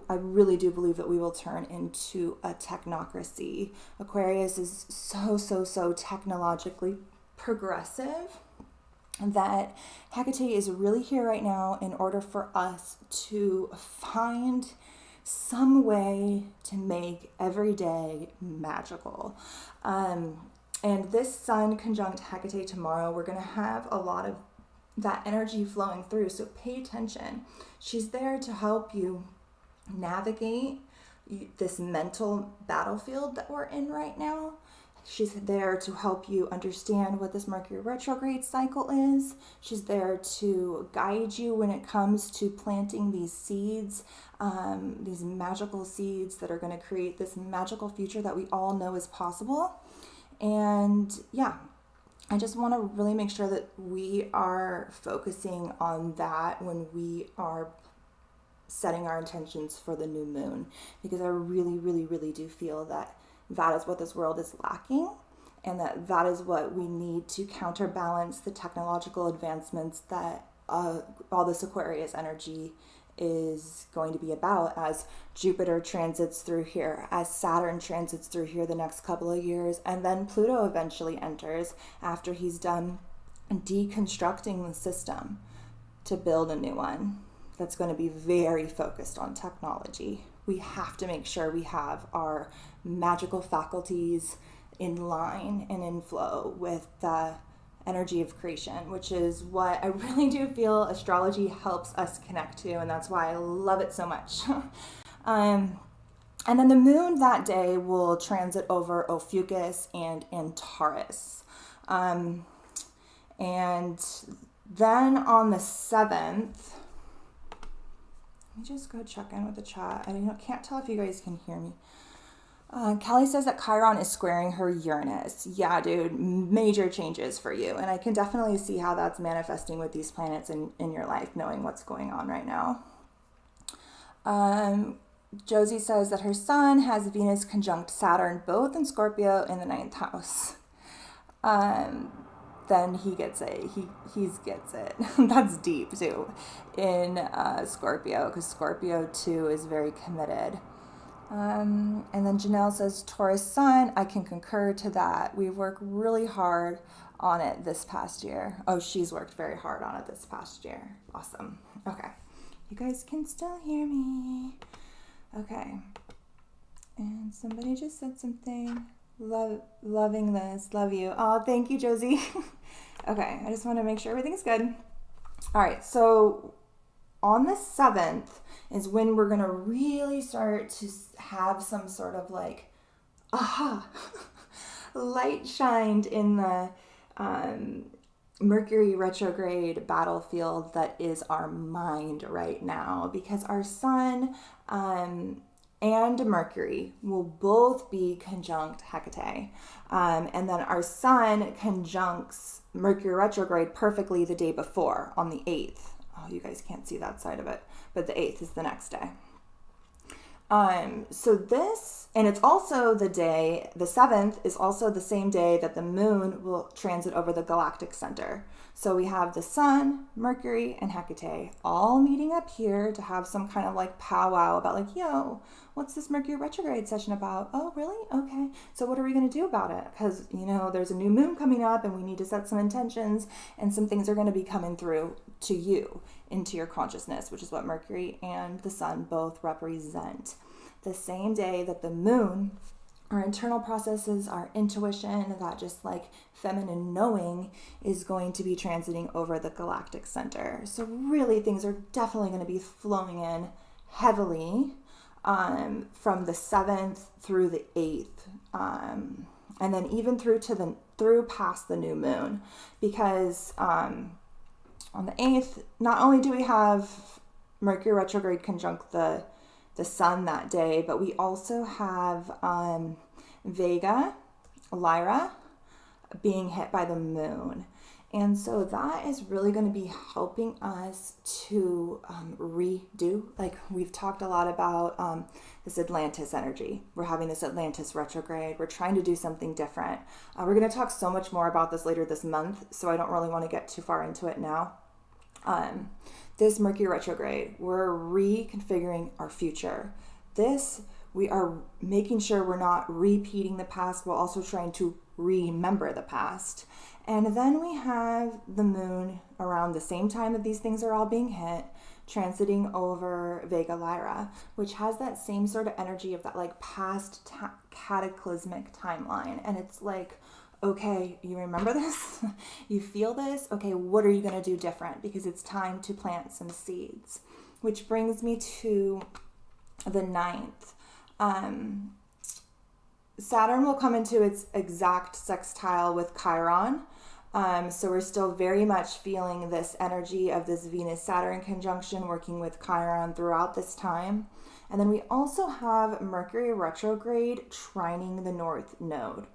I really do believe that we will turn into a technocracy. Aquarius is so technologically progressive that Hecate is really here right now in order for us to find some way to make every day magical. And this sun conjunct Hecate tomorrow, we're going to have a lot of that energy flowing through. So pay attention. She's there to help you navigate this mental battlefield that we're in right now. She's there to help you understand what this Mercury retrograde cycle is. She's there to guide you when it comes to planting these seeds, these magical seeds that are going to create this magical future that we all know is possible. And yeah, I just want to really make sure that we are focusing on that when we are setting our intentions for the new moon, because I really do feel that that is what this world is lacking, and that is what we need to counterbalance the technological advancements that all this Aquarius energy is going to be about, as Jupiter transits through here, as Saturn transits through here the next couple of years, and then Pluto eventually enters after he's done deconstructing the system to build a new one that's going to be very focused on technology. We have to make sure we have our magical faculties in line and in flow with the energy of creation, which is what I really do feel astrology helps us connect to, and that's why I love it so much. And then the moon that day will transit over Ophiuchus and Antares. And then on the 7th, let me just go check in with the chat. I can't tell if you guys can hear me. Kelly says that Chiron is squaring her Uranus. Yeah, dude, major changes for you. And I can definitely see how that's manifesting with these planets in your life, knowing what's going on right now. Josie says that her son has Venus conjunct Saturn, both in Scorpio in the 9th house. Then he gets it. He gets it. That's deep too in Scorpio, because Scorpio too is very committed. And then Janelle says Taurus sun. I can concur to that. We've worked really hard on it this past year. Oh, she's worked very hard on it this past year. Awesome. Okay. You guys can still hear me. Okay. And somebody just said something. Loving this. Love you. Oh, thank you, Josie. Okay, I just want to make sure everything's good. All right, so on the 7th is when we're going to really start to have some sort of like, aha, light shined in the Mercury retrograde battlefield that is our mind right now, because our sun and Mercury will both be conjunct Hecate. And then our sun conjuncts Mercury retrograde perfectly the day before on the 8th. Oh, you guys can't see that side of it, but the 8th is the next day. So this, and it's also the day, the 7th is also the same day that the moon will transit over the galactic center. So we have the sun, Mercury, and Hecate all meeting up here to have some kind of like powwow about like, yo, what's this Mercury retrograde session about? Oh, really? Okay. So what are we going to do about it? Because, you know, there's a new moon coming up and we need to set some intentions, and some things are going to be coming through to you into your consciousness, which is what Mercury and the sun both represent. The same day that the moon, our internal processes, our intuition, that just like feminine knowing, is going to be transiting over the galactic center. So really things are definitely going to be flowing in heavily from the 7th through the 8th, and then even through past the new moon, because on the 8th, not only do we have Mercury retrograde conjunct the sun that day, but we also have Vega, Lyra, being hit by the moon. And so that is really going to be helping us to redo, like we've talked a lot about this Atlantis energy. We're having this Atlantis retrograde. We're trying to do something different. We're going to talk so much more about this later this month, so I don't really want to get too far into it now. This Mercury retrograde, we're reconfiguring our future. We are making sure we're not repeating the past while also trying to remember the past. And then we have the moon around the same time that these things are all being hit, transiting over Vega Lyra, which has that same sort of energy of that like past cataclysmic timeline. And it's like, okay, you remember this? You feel this? Okay, what are you going to do different? Because it's time to plant some seeds. Which brings me to the 9th. Saturn will come into its exact sextile with Chiron. So we're still very much feeling this energy of this Venus-Saturn conjunction working with Chiron throughout this time. And then we also have Mercury retrograde trining the North Node.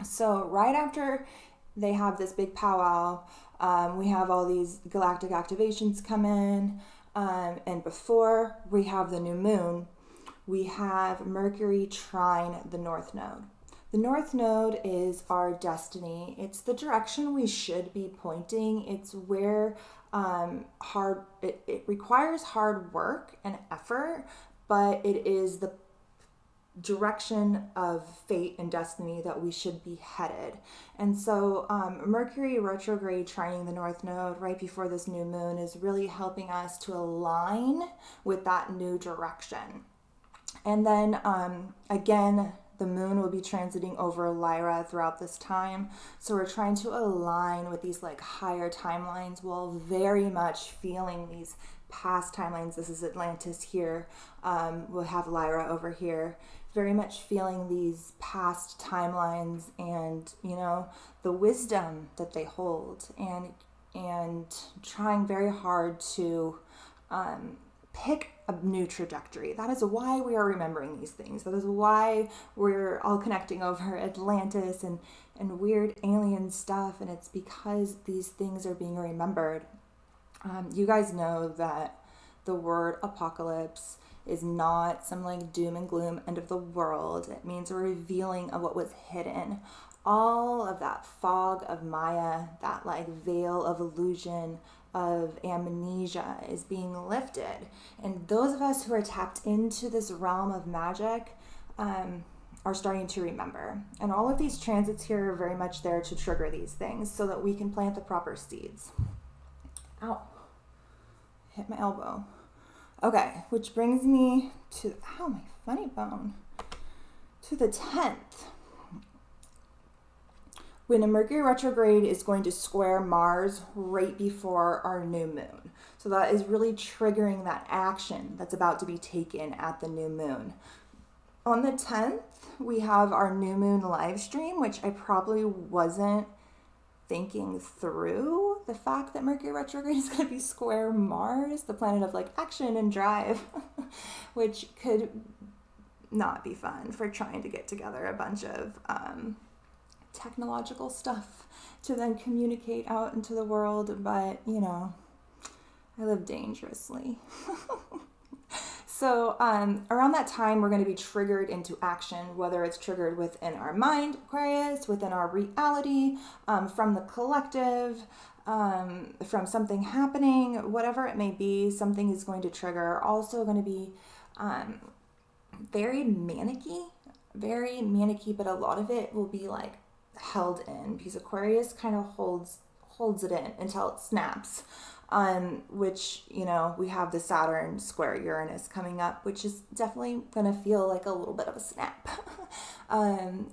So right after they have this big powwow, we have all these galactic activations come in, and before we have the new moon, we have Mercury trine the North Node. The North Node is our destiny. It's the direction we should be pointing. It's where it requires hard work and effort, but it is the direction of fate and destiny that we should be headed. And so Mercury retrograde trining the North Node right before this new moon is really helping us to align with that new direction. And then again, the moon will be transiting over Lyra throughout this time. So we're trying to align with these like higher timelines while very much feeling these past timelines. This is Atlantis here. We'll have Lyra over here. Very much feeling these past timelines and, you know, the wisdom that they hold, and trying very hard to pick a new trajectory. That is why we are remembering these things. That is why we're all connecting over Atlantis and weird alien stuff. And it's because these things are being remembered. You guys know that the word apocalypse is not some like doom and gloom end of the world. It means a revealing of what was hidden. All of that fog of Maya, that like veil of illusion, of amnesia is being lifted. And those of us who are tapped into this realm of magic are starting to remember. And all of these transits here are very much there to trigger these things so that we can plant the proper seeds. Ow. Hit my elbow. Okay, which brings me to, my funny bone, to the 10th. when a Mercury retrograde is going to square Mars right before our new moon. So that is really triggering that action that's about to be taken at the new moon. On the 10th, we have our new moon live stream, which I probably wasn't thinking through the fact that Mercury retrograde is going to be square Mars, the planet of like action and drive, which could not be fun for trying to get together a bunch of technological stuff to then communicate out into the world. But, you know, I live dangerously. So around that time, we're going to be triggered into action, whether it's triggered within our mind, Aquarius, within our reality, from the collective, from something happening, whatever it may be, something is going to trigger. Also going to be very manicky, but a lot of it will be like held in because Aquarius kind of holds it in until it snaps. Which, you know, we have the Saturn square Uranus coming up, which is definitely going to feel like a little bit of a snap.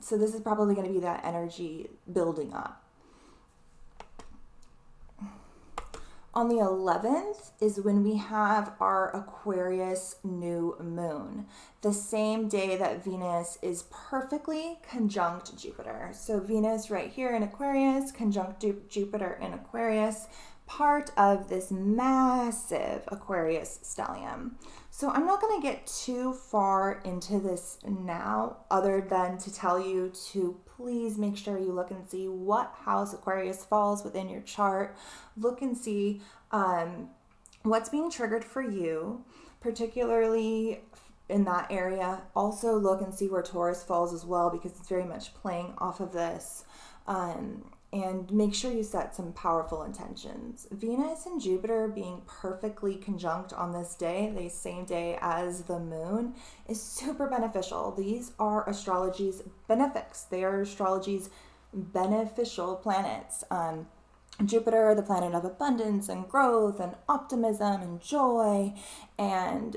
So this is probably going to be that energy building up. On the 11th is when we have our Aquarius new moon, the same day that Venus is perfectly conjunct Jupiter. So Venus right here in Aquarius, conjunct Jupiter in Aquarius, part of this massive Aquarius stellium. So I'm not going to get too far into this now, other than to tell you to please make sure you look and see what house Aquarius falls within your chart. Look and see what's being triggered for you, particularly in that area. Also look and see where Taurus falls as well, because it's very much playing off of this. And make sure you set some powerful intentions. Venus and Jupiter being perfectly conjunct on this day, the same day as the moon, is super beneficial. These are astrology's benefics. They are astrology's beneficial planets. Jupiter, the planet of abundance and growth and optimism and joy and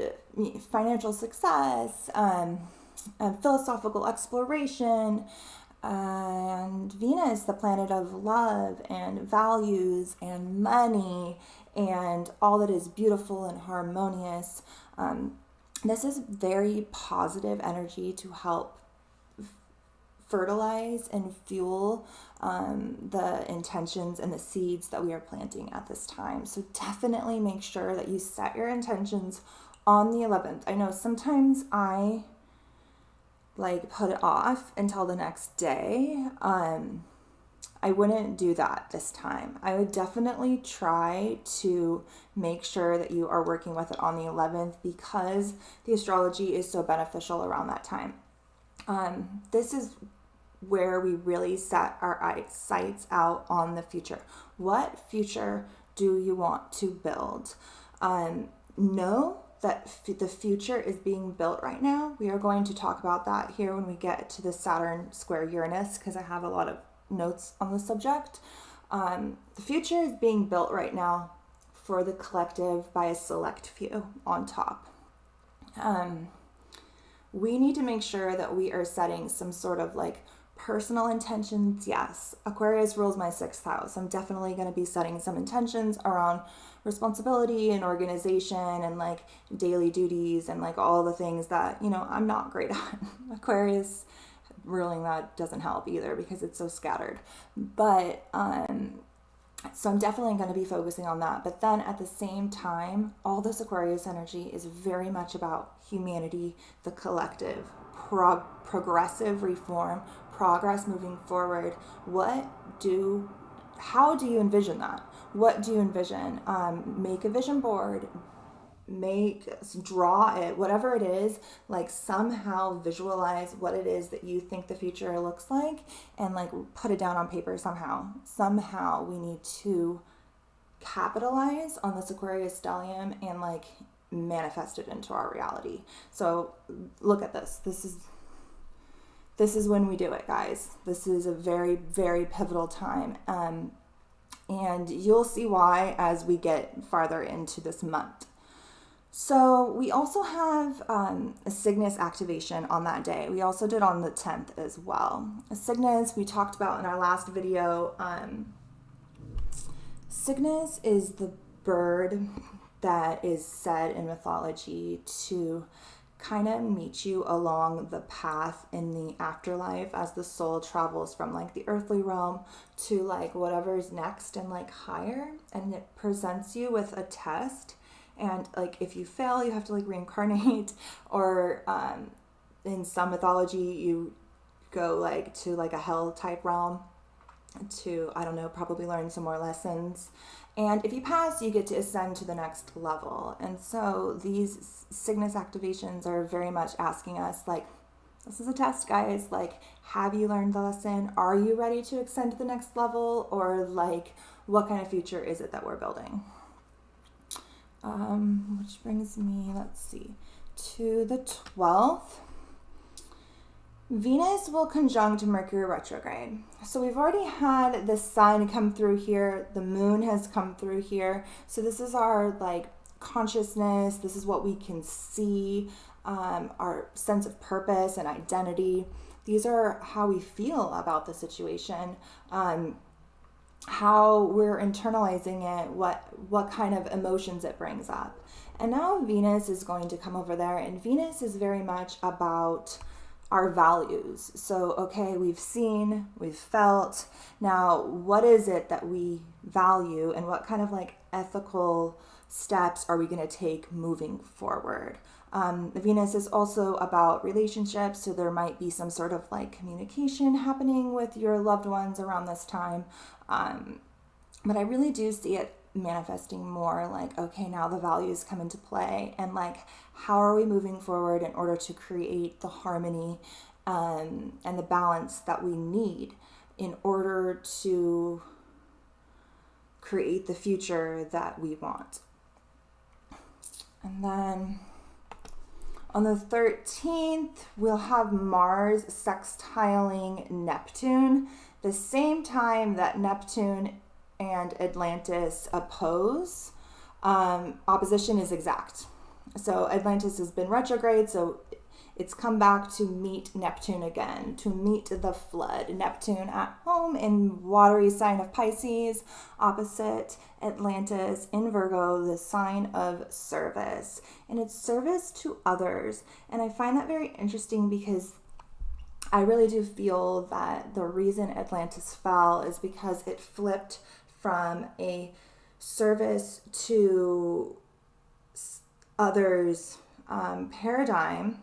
financial success, and philosophical exploration. And Venus, the planet of love and values and money and all that is beautiful and harmonious. This is very positive energy to help fertilize and fuel the intentions and the seeds that we are planting at this time. So definitely make sure that you set your intentions on the 11th. I know sometimes I put it off until the next day. I wouldn't do that this time. I would definitely try to make sure that you are working with it on the 11th, because the astrology is so beneficial around that time. This is where we really set our sights out on the future. What future do you want to build? Know that the future is being built right now. We are going to talk about that here when we get to the Saturn square Uranus, because I have a lot of notes on the subject. The future is being built right now for the collective by a select few on top. We need to make sure that we are setting some sort of personal intentions. Yes, Aquarius rules my 6th house. I'm definitely going to be setting some intentions around responsibility and organization and daily duties and all the things that, I'm not great at. Aquarius ruling that doesn't help either because it's so scattered. But, so I'm definitely going to be focusing on that. But then at the same time, all this Aquarius energy is very much about humanity, the collective, progressive reform, progress moving forward. How do you envision that? What do you envision? Make a vision board, draw it, whatever it is, somehow visualize what it is that you think the future looks like and put it down on paper somehow. Somehow we need to capitalize on this Aquarius stellium and manifest it into our reality. So look at this. This is when we do it, guys. This is a very, very pivotal time. And you'll see why as we get farther into this month. So we also have a Cygnus activation on that day. We also did on the 10th as well. Cygnus, we talked about in our last video. Cygnus is the bird that is said in mythology to kind of meet you along the path in the afterlife as the soul travels from like the earthly realm to like whatever's next and like higher, and it presents you with a test, and like if you fail you have to like reincarnate, or in some mythology you go like to like a hell type realm to, I don't know, probably learn some more lessons. And if you pass, you get to ascend to the next level. And so these Cygnus activations are very much asking us, like, this is a test, guys. Like, have you learned the lesson? Are you ready to ascend to the next level? Or, like, what kind of future is it that we're building? Which brings me, let's see, to the 12th. Venus will conjunct Mercury retrograde. So we've already had the sun come through here. The moon has come through here. So this is our like consciousness. This is what we can see, our sense of purpose and identity. These are how we feel about the situation, how we're internalizing it, what kind of emotions it brings up. And now Venus is going to come over there, and Venus is very much about our values. So, okay, we've seen, we've felt. Now, what is it that we value, and what kind of like ethical steps are we going to take moving forward? Venus is also about relationships, so there might be some sort of like communication happening with your loved ones around this time. But I really do see it manifesting more like, okay, now the values come into play, and like, how are we moving forward in order to create the harmony and the balance that we need in order to create the future that we want. And then on the 13th, we'll have Mars sextiling Neptune, the same time that Neptune and Atlantis oppose. Opposition is exact. So Atlantis has been retrograde, so it's come back to meet Neptune again, to meet the flood. Neptune at home in watery sign of Pisces, opposite Atlantis in Virgo, the sign of service. And it's service to others. And I find that very interesting because I really do feel that the reason Atlantis fell is because it flipped from a service to others paradigm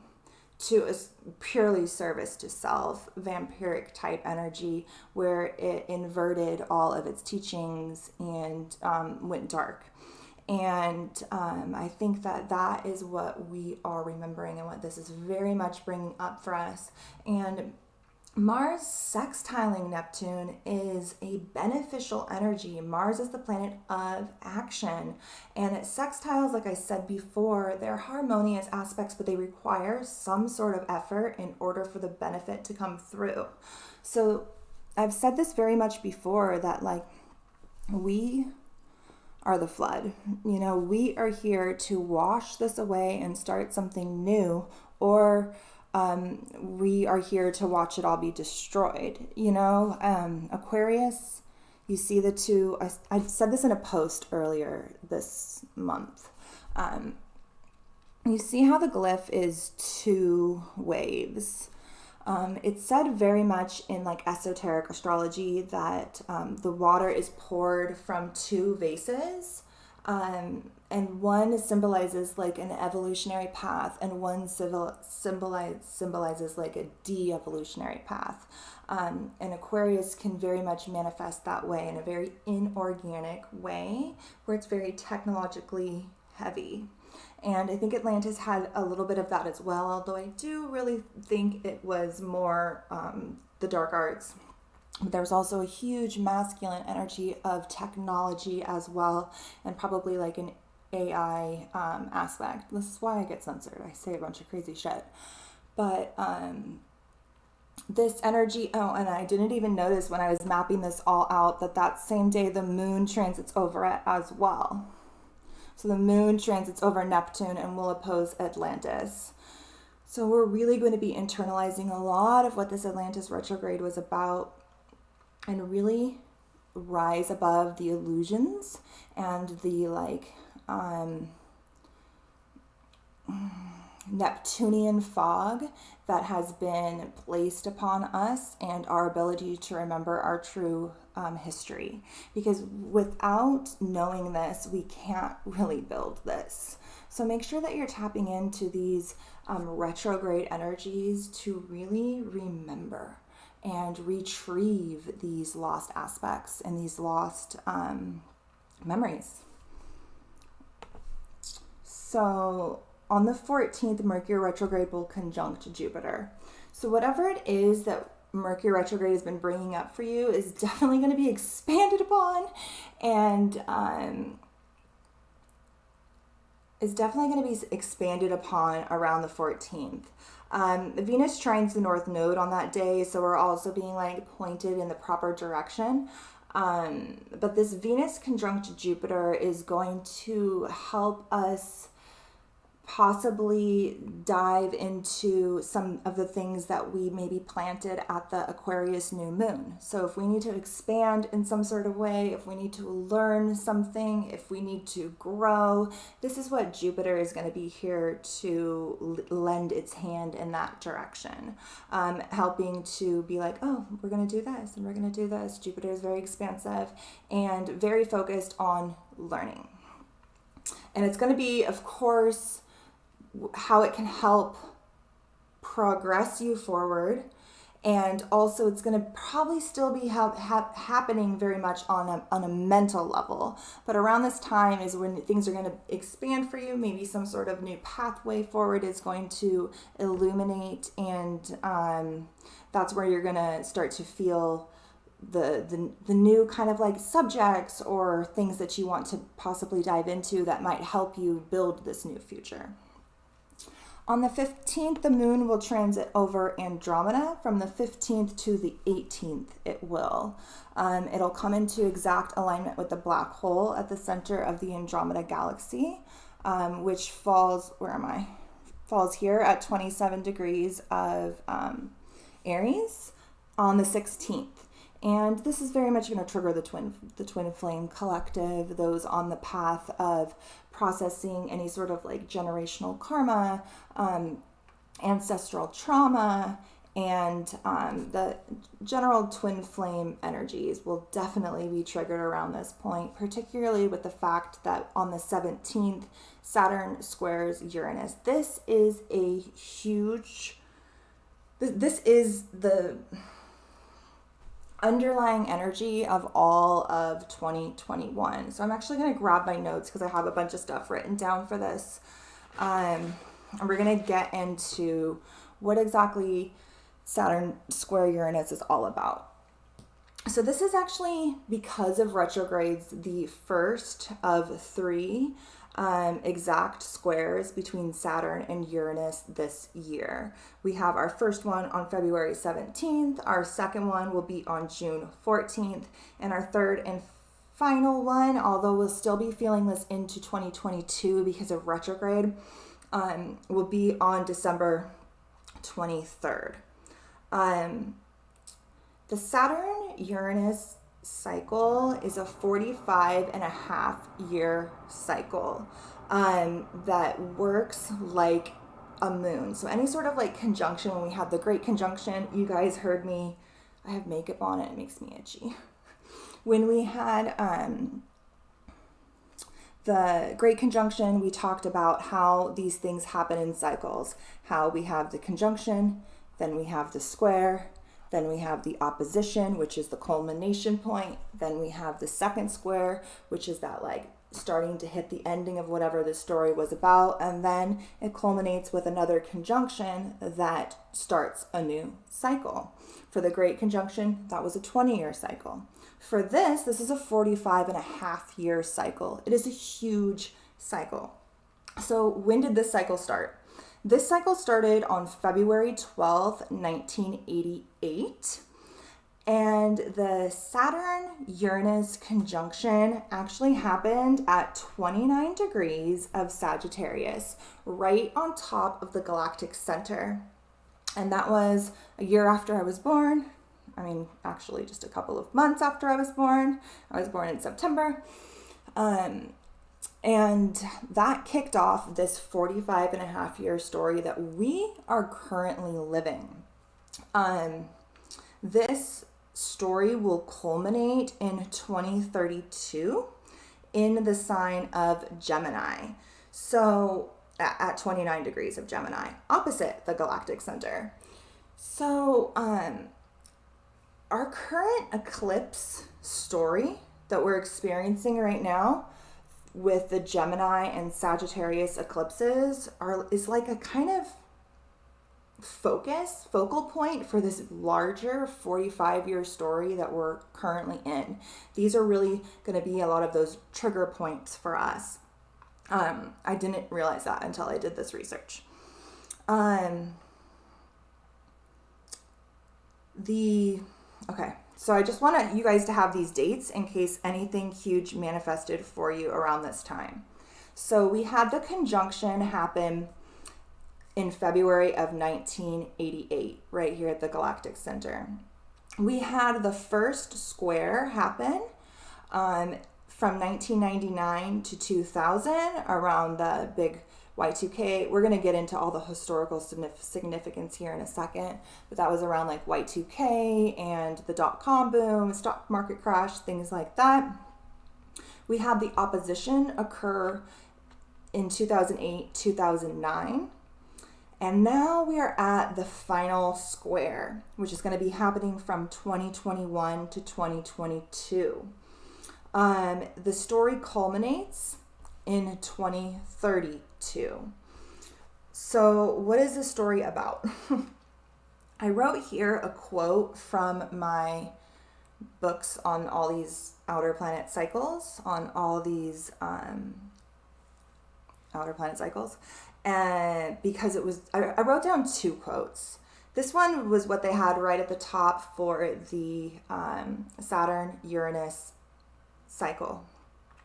to a purely service to self, vampiric type energy, where it inverted all of its teachings and went dark. And I think that that is what we are remembering and what this is very much bringing up for us. And Mars sextiling Neptune is a beneficial energy. Mars is the planet of action, and it sextiles, like I said before, they're harmonious aspects, but they require some sort of effort in order for the benefit to come through. So I've said this very much before, that like, we are the flood. You know, we are here to wash this away and start something new, or we are here to watch it all be destroyed. You know, Aquarius, you see the two, I said this in a post earlier this month. You see how the glyph is two waves. It's said very much in like esoteric astrology that the water is poured from two vases, and one symbolizes like an evolutionary path, and one symbolizes like a de-evolutionary path. And Aquarius can very much manifest that way, in a very inorganic way, where it's very technologically heavy. And I think Atlantis had a little bit of that as well, although I do really think it was more the dark arts. But there's also a huge masculine energy of technology as well, and probably like an AI aspect. This is why I get censored. I say a bunch of crazy shit. But this energy, oh, and I didn't even notice when I was mapping this all out that that same day the moon transits over it as well. So the moon transits over Neptune and will oppose Atlantis. So we're really going to be internalizing a lot of what this Atlantis retrograde was about and really rise above the illusions and the Neptunian fog that has been placed upon us and our ability to remember our true history. Because without knowing this, we can't really build this. So make sure that you're tapping into these retrograde energies to really remember and retrieve these lost aspects and these lost memories. So on the 14th, Mercury retrograde will conjunct Jupiter. So whatever it is that Mercury retrograde has been bringing up for you is definitely going to be expanded upon, and is definitely going to be expanded upon around the 14th. Venus trines the North Node on that day, so we're also being pointed in the proper direction. But this Venus conjunct Jupiter is going to help us possibly dive into some of the things that we maybe planted at the Aquarius new moon. So if we need to expand in some sort of way, if we need to learn something, if we need to grow, this is what Jupiter is going to be here to lend its hand in that direction, helping to be like, oh, we're going to do this and we're going to do this. Jupiter is very expansive and very focused on learning. And it's going to be, of course, how it can help progress you forward. And also it's going to probably still be happening very much on a mental level. But around this time is when things are going to expand for you. Maybe some sort of new pathway forward is going to illuminate. And that's where you're going to start to feel the new kind of subjects or things that you want to possibly dive into that might help you build this new future. On the 15th, the moon will transit over Andromeda. From the 15th to the 18th, it will. It'll come into exact alignment with the black hole at the center of the Andromeda galaxy, which falls, falls here at 27 degrees of Aries on the 16th. And this is very much going to trigger the twin flame collective, those on the path of processing any sort of generational karma, ancestral trauma, and the general twin flame energies will definitely be triggered around this point, particularly with the fact that on the 17th, Saturn squares Uranus. This is a huge, this is the underlying energy of all of 2021. So I'm actually going to grab my notes because I have a bunch of stuff written down for this. And we're going to get into what exactly Saturn square Uranus is all about. So this is actually, because of retrogrades, the first of three exact squares between Saturn and Uranus this year. We have our first one on February 17th, our second one will be on June 14th, and our third and final one, although we'll still be feeling this into 2022 because of retrograde, will be on December 23rd. The Saturn-Uranus cycle is a 45.5-year cycle that works like a moon. So any sort of conjunction, when we had the Great Conjunction, you guys heard me, I have makeup on, it makes me itchy. When we had the Great Conjunction, we talked about how these things happen in cycles, how we have the conjunction, then we have the square, then we have the opposition, which is the culmination point. Then we have the second square, which is that starting to hit the ending of whatever the story was about. And then it culminates with another conjunction that starts a new cycle. For the Great Conjunction, that was a 20-year cycle. For this is a 45.5-year cycle. It is a huge cycle. So when did this cycle start? This cycle started on February 12th, 1988, And the Saturn-Uranus conjunction actually happened at 29 degrees of Sagittarius, right on top of the galactic center. And that was a year after I was born. I mean, actually just a couple of months after I was born. I was born in September. And that kicked off this 45 and a half year story that we are currently living. This story will culminate in 2032 in the sign of Gemini. So at 29 degrees of Gemini, opposite the galactic center. So our current eclipse story that we're experiencing right now with the Gemini and Sagittarius eclipses is like a kind of focal point for this larger 45-year story that we're currently in. These are really going to be a lot of those trigger points for us. I didn't realize that until I did this research. So I just want you guys to have these dates in case anything huge manifested for you around this time. So we had the conjunction happen in February of 1988, right here at the galactic center. We had the first square happen from 1999 to 2000 around the big Y2K. We're going to get into all the historical significance here in a second, but that was around like Y2K and the dot-com boom, stock market crash, things like that. We had the opposition occur in 2008, 2009. And now we are at the final square, which is going to be happening from 2021 to 2022. The story culminates in 2032. So what is this story about? I wrote here a quote from my books on all these outer planet cycles, because I wrote down two quotes. This one was what they had right at the top for the Saturn-Uranus cycle.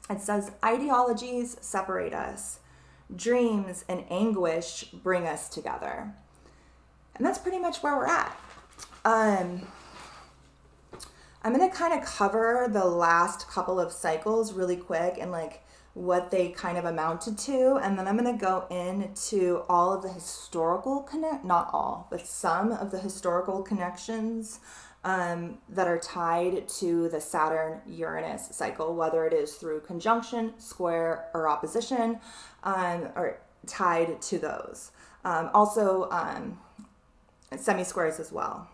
It says, ideologies separate us. Dreams and anguish bring us together. And that's pretty much where we're at. I'm going to kind of cover the last couple of cycles really quick and like what they kind of amounted to. And then I'm going to go into all of the historical not all, but some of the historical connections that are tied to the Saturn-Uranus cycle, whether it is through conjunction, square, or opposition, or tied to those. Also, semi-squares as well.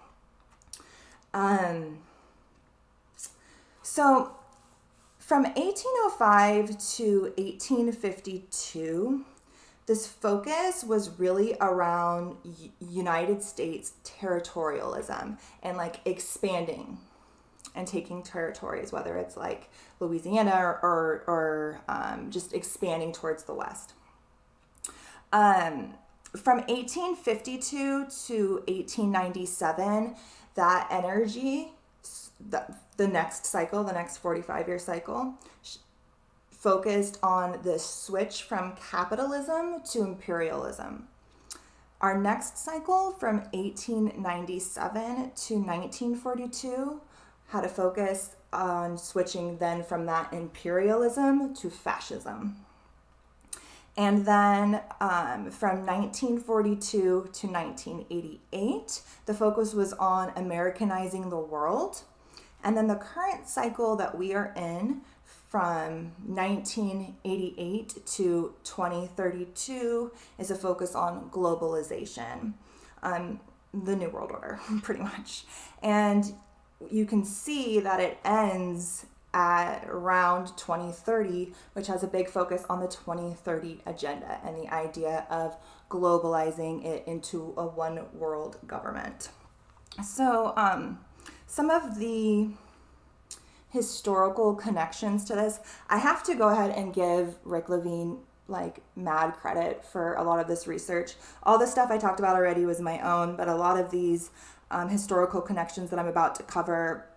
So from 1805 to 1852, this focus was really around United States territorialism and like expanding and taking territories, whether it's like Louisiana or just expanding towards the west. From 1852 to 1897, that energy, the next cycle, the next 45-year cycle, focused on the switch from capitalism to imperialism. Our next cycle from 1897 to 1942 had a focus on switching then from that imperialism to fascism. And then from 1942 to 1988, the focus was on Americanizing the world. And then the current cycle that we are in from 1988 to 2032 is a focus on globalization, the New World Order, pretty much. And you can see that it ends at around 2030, which has a big focus on the 2030 agenda and the idea of globalizing it into a one world government. So some of the historical connections to this, I have to go ahead and give Rick Levine like mad credit for a lot of this research. All the stuff I talked about already was my own, but a lot of these historical connections that I'm about to cover,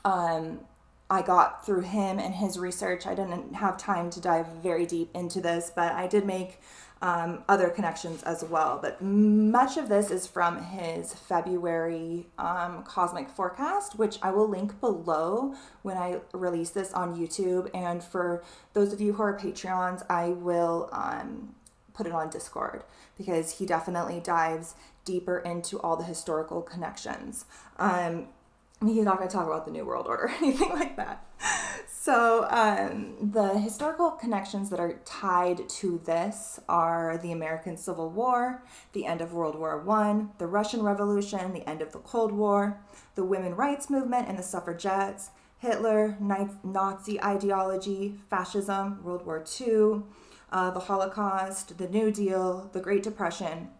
I got through him and his research. I didn't have time to dive very deep into this, but I did make other connections as well. But much of this is from his February cosmic forecast, which I will link below when I release this on YouTube. And for those of you who are Patreons, I will put it on Discord, because he definitely dives deeper into all the historical connections. He's not going to talk about the New World Order or anything like that. So the historical connections that are tied to this are the American Civil War, the end of World War I, the Russian Revolution, the end of the Cold War, the women's rights movement and the suffragettes, Hitler, Nazi ideology, fascism, World War II, the Holocaust, the New Deal, the Great Depression,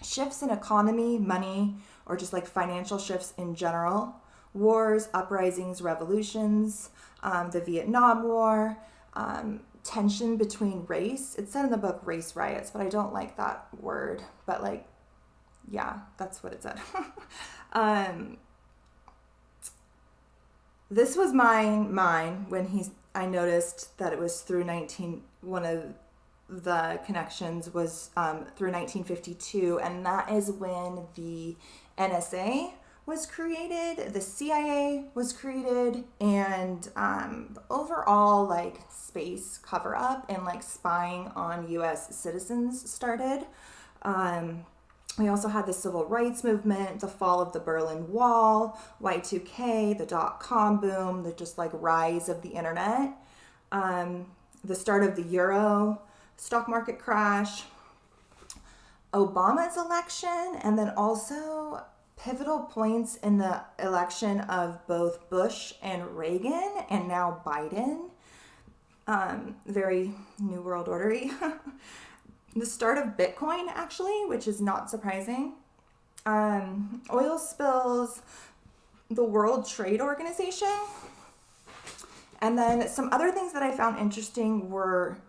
shifts in economy, money, or just like financial shifts in general, wars, uprisings, revolutions, the Vietnam War, tension between race. It said in the book race riots, but I don't like that word. But like, yeah, that's what it said. This was mine when I noticed that it was through one of the connections was through 1952, and that is when the NSA was created, the CIA was created, and overall like space cover up and like spying on US citizens started. We also had the civil rights movement, the fall of the Berlin Wall, Y2K, the dot-com boom, the just like rise of the internet, the start of the euro, stock market crash, Obama's election, and then also pivotal points in the election of both Bush and Reagan, and now Biden. Very New World Order-y. The start of Bitcoin, actually, which is not surprising. Oil spills, the World Trade Organization. And then some other things that I found interesting were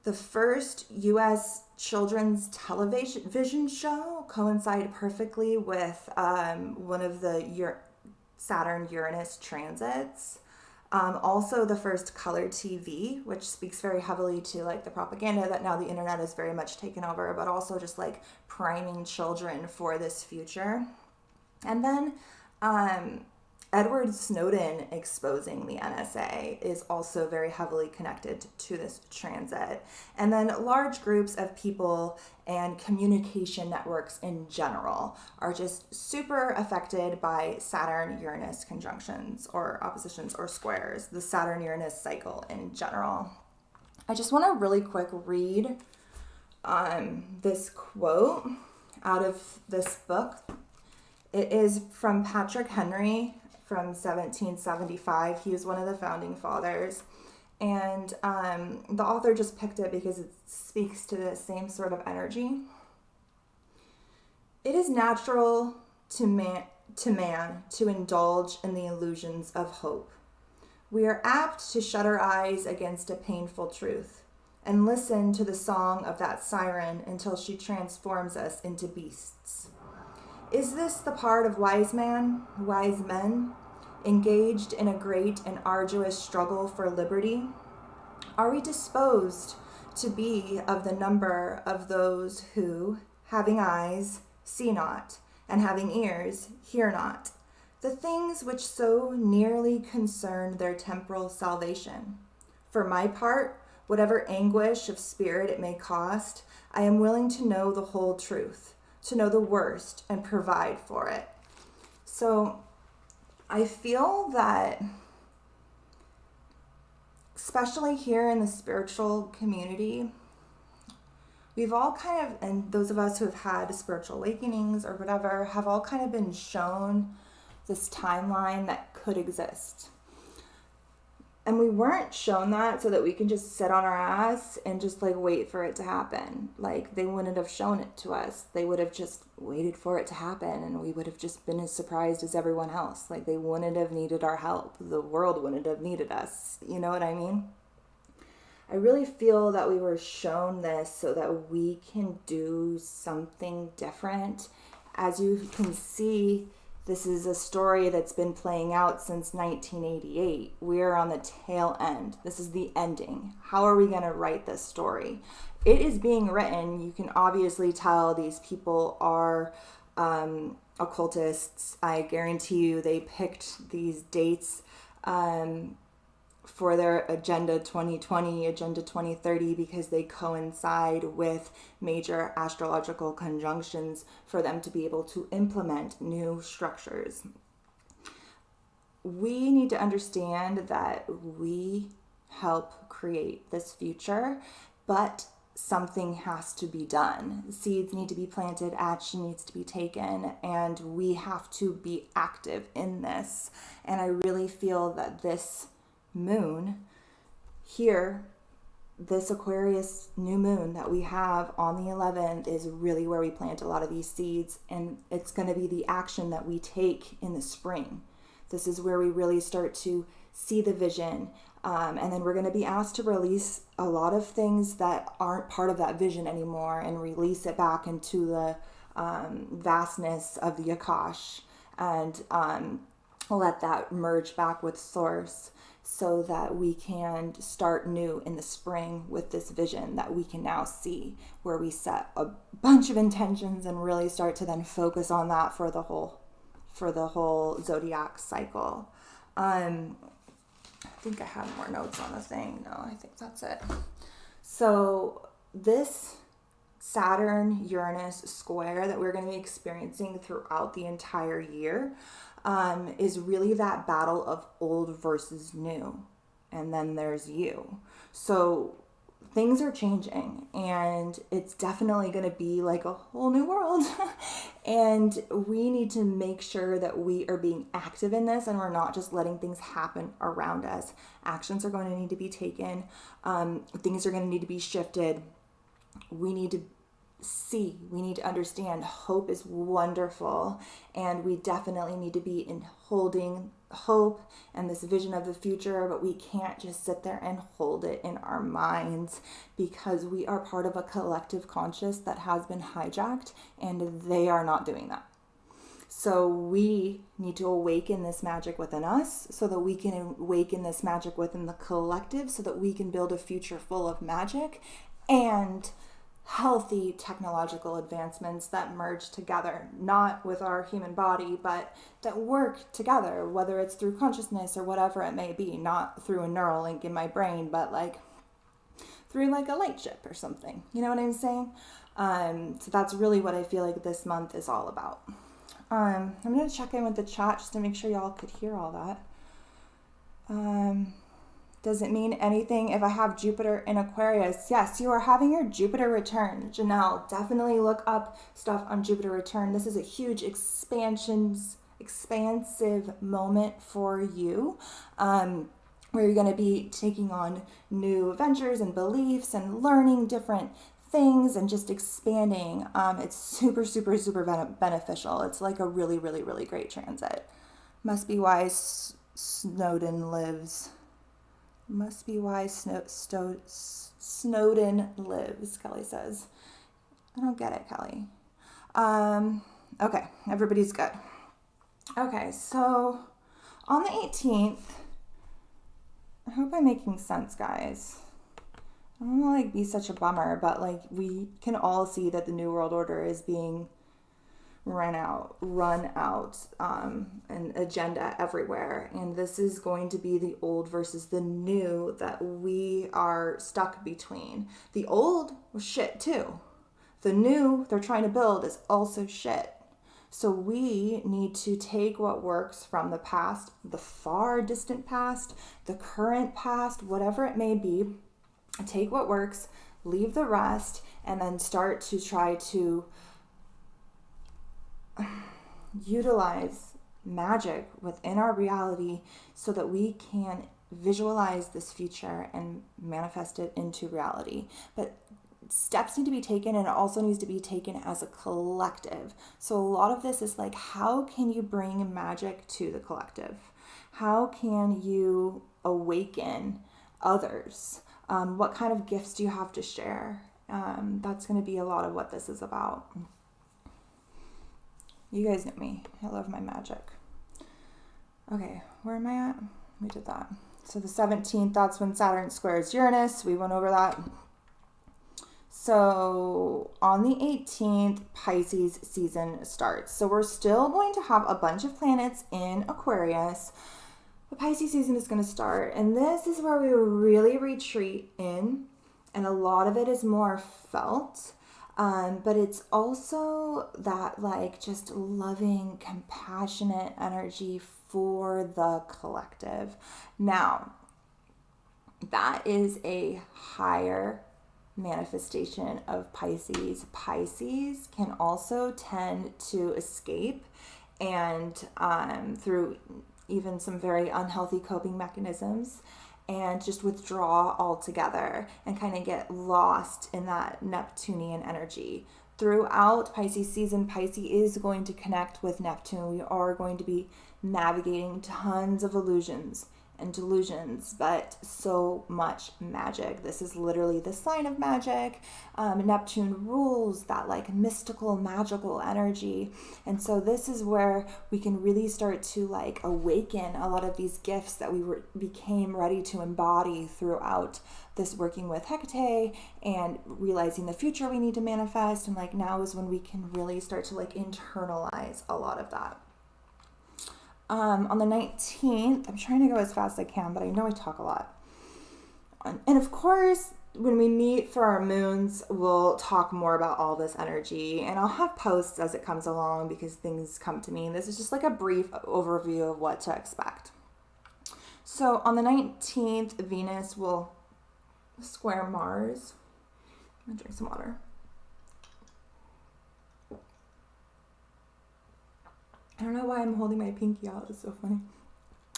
the first U.S. children's television show coincided perfectly with one of the Saturn-Uranus transits. Also the first color TV, which speaks very heavily to like the propaganda that now the internet is very much taken over, but also just like priming children for this future. And then Edward Snowden exposing the NSA is also very heavily connected to this transit. And then large groups of people and communication networks in general are just super affected by Saturn-Uranus conjunctions or oppositions or squares, the Saturn-Uranus cycle in general. I just want to really quick read this quote out of this book. It is from Patrick Henry from 1775. He was one of the founding fathers. And the author just picked it because it speaks to the same sort of energy. It is natural to man to indulge in the illusions of hope. We are apt to shut our eyes against a painful truth and listen to the song of that siren until she transforms us into beasts. Is this the part of wise men, engaged in a great and arduous struggle for liberty? Are we disposed to be of the number of those who, having eyes, see not, and having ears, hear not, the things which so nearly concern their temporal salvation? For my part, whatever anguish of spirit it may cost, I am willing to know the whole truth, to know the worst and provide for it. So I feel that, especially here in the spiritual community, we've all kind of, and those of us who have had spiritual awakenings or whatever, have all kind of been shown this timeline that could exist. And we weren't shown that so that we can just sit on our ass and just like wait for it to happen. Like they wouldn't have shown it to us. They would have just waited for it to happen and we would have just been as surprised as everyone else. Like they wouldn't have needed our help. The world wouldn't have needed us. You know what I mean? I really feel that we were shown this so that we can do something different as you can see, this is a story that's been playing out since 1988. We're on the tail end. This is the ending. How are we going to write this story? It is being written. You can obviously tell these people are occultists. I guarantee you they picked these dates for their Agenda 2020, Agenda 2030, because they coincide with major astrological conjunctions for them to be able to implement new structures. We need to understand that we help create this future, but something has to be done. Seeds need to be planted, action needs to be taken, and we have to be active in this. And I really feel that this moon here, this Aquarius new moon that we have on the 11th, is really where we plant a lot of these seeds, and it's going to be the action that we take in the spring. This is where we really start to see the vision, and then we're going to be asked to release a lot of things that aren't part of that vision anymore and release it back into the vastness of the Akash, and let that merge back with source, so that we can start new in the spring with this vision that we can now see, where we set a bunch of intentions and really start to then focus on that for the whole zodiac cycle. I think I have more notes on the thing. No, I think that's it. So this Saturn-Uranus square that we're going to be experiencing throughout the entire year is really that battle of old versus new. And then there's you. So things are changing, and it's definitely going to be like a whole new world. And we need to make sure that we are being active in this, and we're not just letting things happen around us. Actions are going to need to be taken. Things are going to need to be shifted. We need to see, we need to understand hope is wonderful, and we definitely need to be in holding hope and this vision of the future, but we can't just sit there and hold it in our minds, because we are part of a collective conscious that has been hijacked, and they are not doing that. So we need to awaken this magic within us, so that we can awaken this magic within the collective, so that we can build a future full of magic and healthy technological advancements that merge together, not with our human body, but that work together, whether it's through consciousness or whatever it may be, not through a neural link in my brain, but like through like a light ship or something. You know what I'm saying? So that's really what I feel like this month is all about. I'm going to check in with the chat just to make sure y'all could hear all that. Does it mean anything if I have Jupiter in Aquarius? Yes, you are having your Jupiter return. Janelle, definitely look up stuff on Jupiter return. This is a huge expansive moment for you, where you're going to be taking on new ventures and beliefs and learning different things and just expanding. It's super, super, super beneficial. It's like a really, really, really great transit. Must be why Snowden lives. Must be why Snowden lives, Kelly says. I don't get it, Kelly. Okay, everybody's good. Okay, so on the 18th, I hope I'm making sense, guys. I don't want to like be such a bummer, but like we can all see that the New World Order is being run out, an agenda everywhere. And this is going to be the old versus the new that we are stuck between. The old was shit too. The new they're trying to build is also shit. So we need to take what works from the past, the far distant past, the current past, whatever it may be, take what works, leave the rest, and then start to try to utilize magic within our reality so that we can visualize this future and manifest it into reality. But steps need to be taken, and it also needs to be taken as a collective. So a lot of this is like, how can you bring magic to the collective? How can you awaken others? What kind of gifts do you have to share? That's going to be a lot of what this is about. You guys know me. I love my magic. Okay, where am I at? We did that. So the 17th, that's when Saturn squares Uranus. We went over that. So on the 18th, Pisces season starts. So we're still going to have a bunch of planets in Aquarius. The Pisces season is going to start. And this is where we really retreat in. And a lot of it is more felt. But it's also that like just loving, compassionate energy for the collective. Now, that is a higher manifestation of Pisces. Pisces can also tend to escape and through even some very unhealthy coping mechanisms and just withdraw altogether and kind of get lost in that Neptunian energy. Throughout Pisces season, Pisces is going to connect with Neptune. We are going to be navigating tons of illusions and delusions, but so much magic. This is literally the sign of magic. Neptune rules that like mystical, magical energy. And so this is where we can really start to like awaken a lot of these gifts that we became ready to embody throughout this working with Hecate and realizing the future we need to manifest. And like now is when we can really start to like internalize a lot of that. On the 19th, I'm trying to go as fast as I can, but I know I talk a lot. And of course, when we meet for our moons, we'll talk more about all this energy. And I'll have posts as it comes along because things come to me. This is just like a brief overview of what to expect. So on the 19th, Venus will square Mars. I'm going to drink some water. I don't know why I'm holding my pinky out. It's so funny.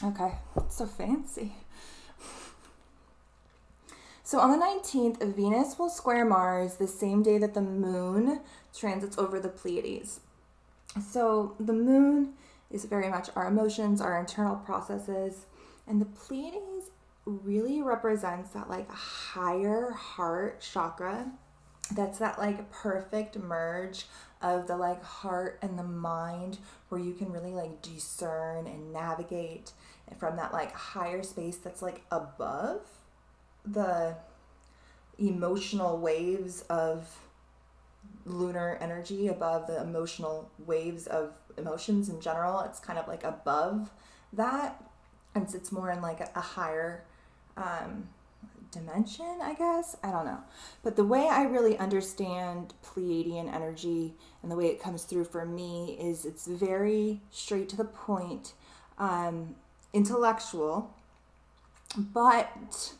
Okay, it's so fancy. So on the 19th, Venus will square Mars the same day that the moon transits over the Pleiades. So the moon is very much our emotions, our internal processes, and the Pleiades really represents that like higher heart chakra. That's that like perfect merge of the like heart and the mind where you can really like discern and navigate from that like higher space that's like above the emotional waves of lunar energy, above the emotional waves of emotions in general. It's kind of like above that, and it's more in like a higher dimension, I guess. I don't know. But the way I really understand Pleiadian energy and the way it comes through for me is it's very straight to the point, intellectual, but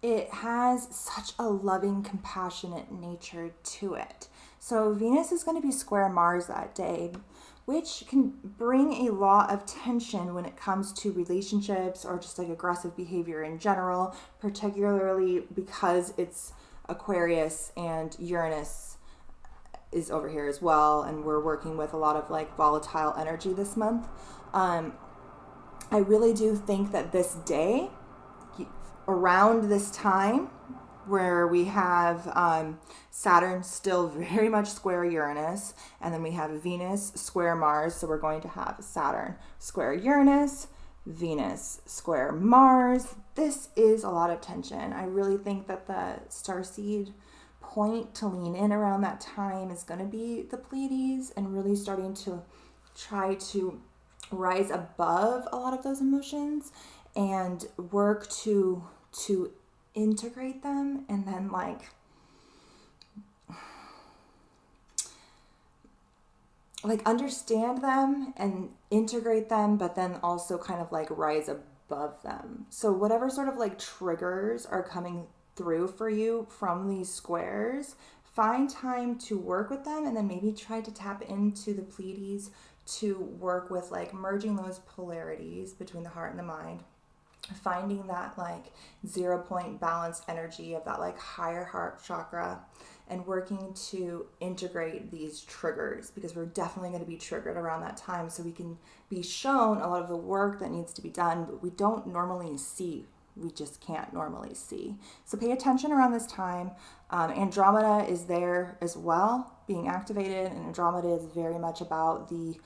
it has such a loving, compassionate nature to it. So Venus is going to be square Mars that day, which can bring a lot of tension when it comes to relationships or just like aggressive behavior in general, particularly because it's Aquarius and Uranus is over here as well, and we're working with a lot of like volatile energy this month. I really do think that this day, around this time, where we have Saturn still very much square Uranus, and then we have Venus square Mars. So we're going to have Saturn square Uranus, Venus square Mars. This is a lot of tension. I really think that the Starseed point to lean in around that time is going to be the Pleiades, and really starting to try to rise above a lot of those emotions and work to integrate them, and then like understand them and integrate them, but then also kind of like rise above them. So whatever sort of like triggers are coming through for you from these squares, find time to work with them, and then maybe try to tap into the Pleiades to work with like merging those polarities between the heart and the mind, finding that like 0 point balanced energy of that like higher heart chakra, and working to integrate these triggers, because we're definitely going to be triggered around that time, so we can be shown a lot of the work that needs to be done, but we don't normally see. We just can't normally see. So pay attention around this time. Andromeda is there as well. being activated, and Andromeda is very much about these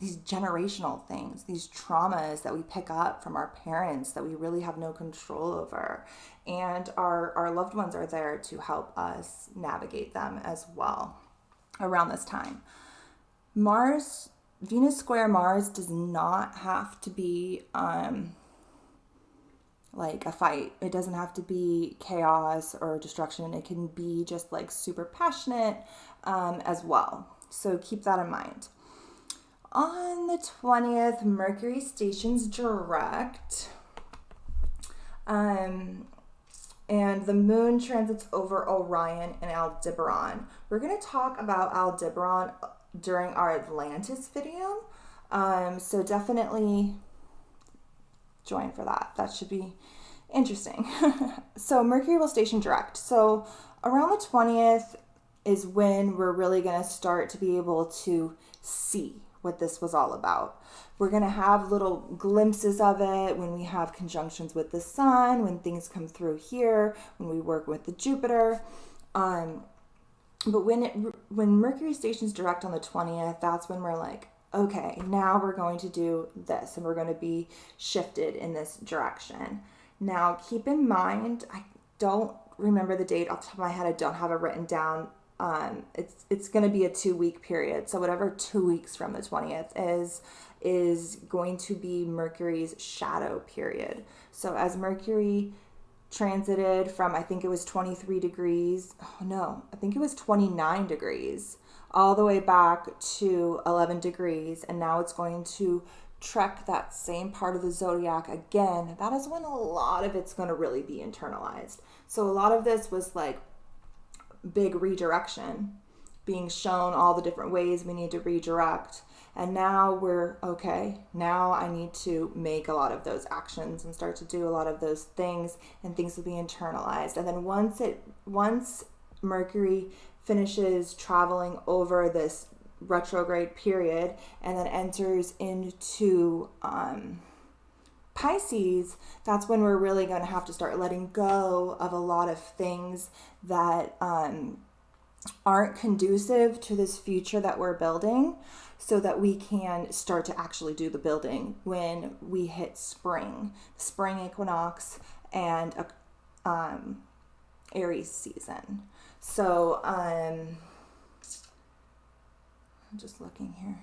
generational things, these traumas that we pick up from our parents that we really have no control over. And our loved ones are there to help us navigate them as well around this time. Venus square Mars does not have to be like a fight. It doesn't have to be chaos or destruction. It can be just like super passionate as well. So keep that in mind. On the 20th, Mercury stations direct. And the moon transits over Orion and Aldebaran. We're going to talk about Aldebaran during our Atlantis video. So definitely join for that. That should be interesting. So Mercury will station direct. So around the 20th is when we're really going to start to be able to see what this was all about. We're going to have little glimpses of it when we have conjunctions with the sun, when things come through here, when we work with the Jupiter. But when Mercury stations direct on the 20th, that's when we're like, okay, now we're going to do this, and we're going to be shifted in this direction. Now, keep in mind, I don't remember the date off the top of my head. I don't have it written down. It's going to be a 2-week period. So whatever 2 weeks from the 20th is going to be Mercury's shadow period. So as Mercury transited from, I think it was 23 degrees. Oh no, I think it was 29 degrees all the way back to 11 degrees. And now it's going to trek that same part of the zodiac again. That is when a lot of it's going to really be internalized. So a lot of this was like big redirection, being shown all the different ways we need to redirect. And now we're okay. Now I need to make a lot of those actions and start to do a lot of those things, and things will be internalized. And then once Mercury finishes traveling over this retrograde period and then enters into Pisces, that's when we're really going to have to start letting go of a lot of things that aren't conducive to this future that we're building, so that we can start to actually do the building when we hit spring equinox and Aries season. So I'm just looking here.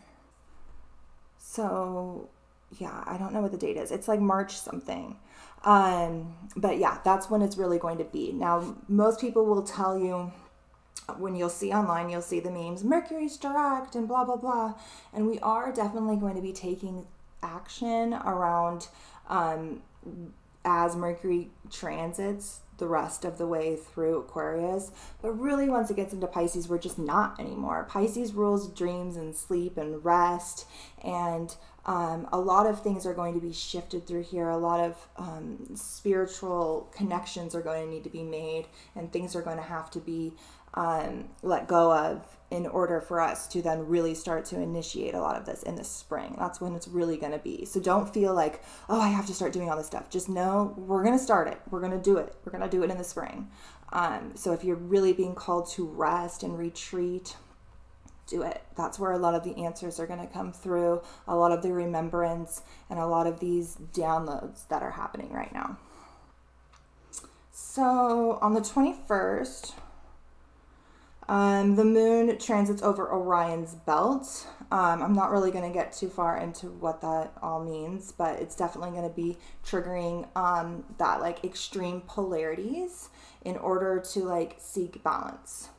So yeah, I don't know what the date is. It's like March something. But yeah, that's when it's really going to be. Now, most people will tell you, when you'll see online, you'll see the memes, Mercury's direct and blah, blah, blah. And we are definitely going to be taking action around as Mercury transits the rest of the way through Aquarius. But really, once it gets into Pisces, we're just not anymore. Pisces rules dreams and sleep and rest, and a lot of things are going to be shifted through here. A lot of spiritual connections are going to need to be made, and things are going to have to be let go of in order for us to then really start to initiate a lot of this in the spring. That's when it's really going to be. So don't feel like, oh, I have to start doing all this stuff. Just know we're going to start it. We're going to do it. We're going to do it in the spring. So if you're really being called to rest and retreat, do it. That's where a lot of the answers are going to come through, a lot of the remembrance, and a lot of these downloads that are happening right now. So on the 21st, the moon transits over Orion's belt. I'm not really going to get too far into what that all means, but it's definitely going to be triggering that like extreme polarities in order to like seek balance.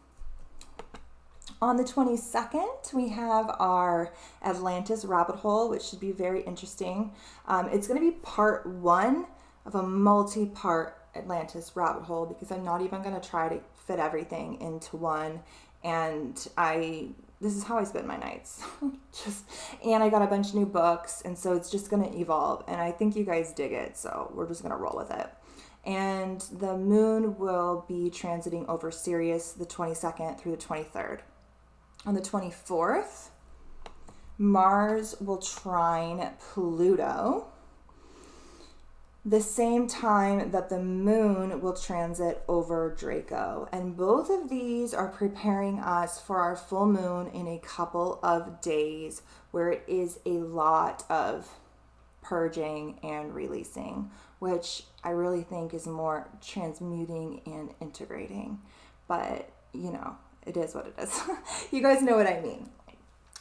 On the 22nd, we have our Atlantis rabbit hole, which should be very interesting. It's going to be part 1 of a multi-part Atlantis rabbit hole, because I'm not even going to try to fit everything into one. And this is how I spend my nights. And I got a bunch of new books, and so it's just going to evolve. And I think you guys dig it, so we're just going to roll with it. And the moon will be transiting over Sirius the 22nd through the 23rd. On the 24th, Mars will trine Pluto. the same time that the moon will transit over Draco. And both of these are preparing us for our full moon in a couple of days, where it is a lot of purging and releasing, which I really think is more transmuting and integrating. But, you know, it is what it is. You guys know what I mean.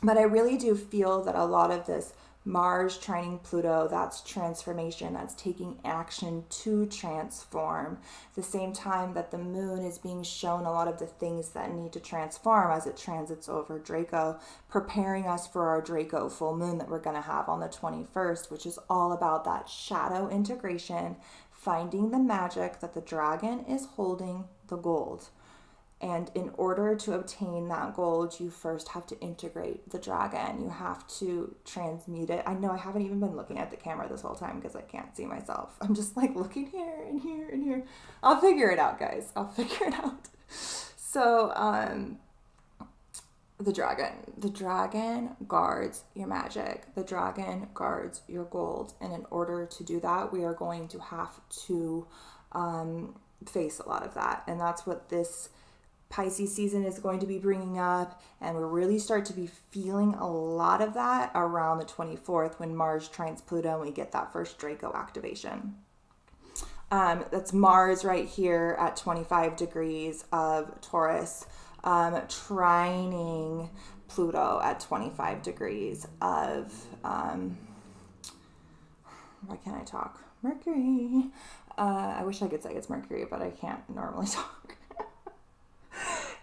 But I really do feel that a lot of this Mars trining Pluto, that's transformation, that's taking action to transform. The same time that the moon is being shown a lot of the things that need to transform as it transits over Draco, preparing us for our Draco full moon that we're going to have on the 21st, which is all about that shadow integration, finding the magic that the dragon is holding, the gold. And in order to obtain that gold, you first have to integrate the dragon. You have to transmute it. I know I haven't even been looking at the camera this whole time because I can't see myself. I'm just like looking here and here and here. I'll figure it out, guys. I'll figure it out. So, the dragon guards your magic. The dragon guards your gold. And in order to do that, we are going to have to face a lot of that. And that's what this Pisces season is going to be bringing up, and we really start to be feeling a lot of that around the 24th when Mars trines Pluto and we get that first Draco activation. That's Mars right here at 25 degrees of Taurus, trining Pluto at 25 degrees of, why can't I talk? Mercury. I wish I could say it's Mercury, but I can't normally talk.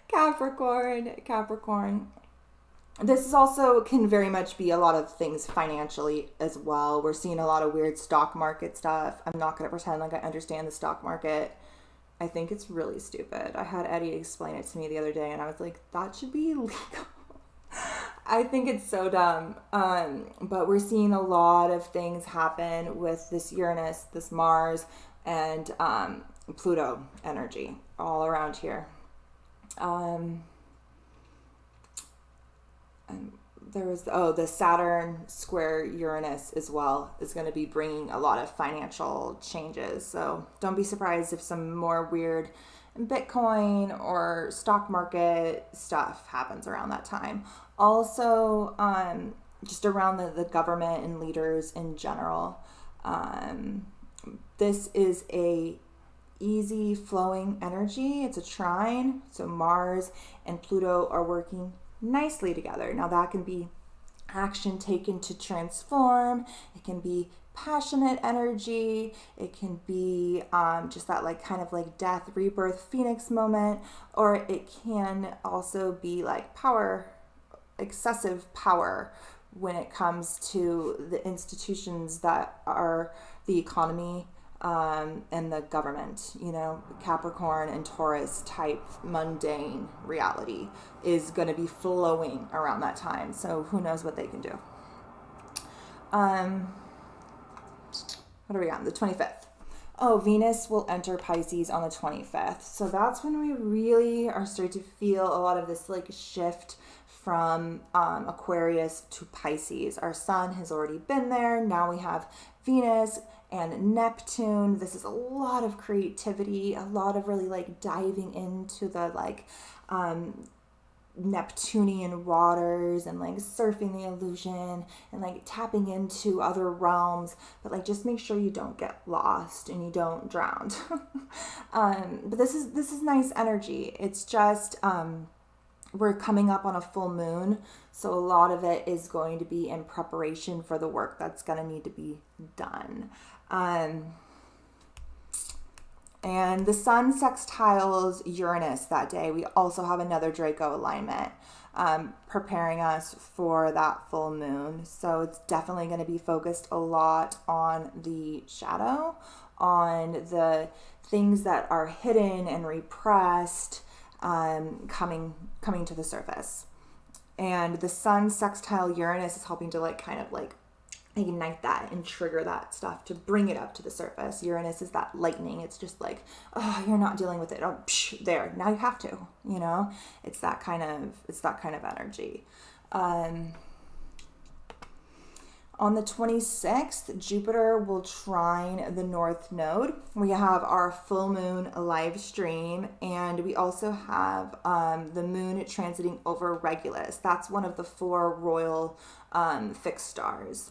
Capricorn. This is also can very much be a lot of things financially as well. We're seeing a lot of weird stock market stuff. I'm not going to pretend like I understand the stock market. I think it's really stupid. I had Eddie explain it to me the other day, and I was like, that should be illegal. I think it's so dumb. But we're seeing a lot of things happen with this Uranus, this Mars, and Pluto energy all around here. And there was the Saturn square Uranus as well is going to be bringing a lot of financial changes. So don't be surprised if some more weird Bitcoin or stock market stuff happens around that time. Also, just around the government and leaders in general. This is a easy flowing energy. It's a trine. So Mars and Pluto are working nicely together. Now that can be action taken to transform. It can be passionate energy. It can be just that like kind of like death, rebirth, phoenix moment, or it can also be like power, excessive power when it comes to the institutions that are the economy and the government. You know, Capricorn and Taurus type mundane reality is going to be flowing around that time. So who knows what they can do. What are we on? The 25th. Oh, Venus will enter Pisces on the 25th. So that's when we really are starting to feel a lot of this like shift from Aquarius to Pisces. Our sun has already been there. Now we have Venus and Neptune. This is a lot of creativity, a lot of really like diving into the like Neptunian waters and like surfing the illusion and like tapping into other realms, but like just make sure you don't get lost and you don't drown. But this is nice energy. It's just we're coming up on a full moon, so a lot of it is going to be in preparation for the work that's going to need to be done. And the sun sextiles Uranus that day. We also have another Draco alignment preparing us for that full moon. So it's definitely going to be focused a lot on the shadow, on the things that are hidden and repressed, coming to the surface. And the sun sextile Uranus is helping to like kind of like ignite that and trigger that stuff to bring it up to the surface. Uranus is that lightning. It's just like, oh, you're not dealing with it. Oh, psh, there. Now you have to, you know, it's that kind of energy. On the 26th, Jupiter will trine the North Node. We have our full moon live stream, and we also have the moon transiting over Regulus. That's one of the 4 royal fixed stars.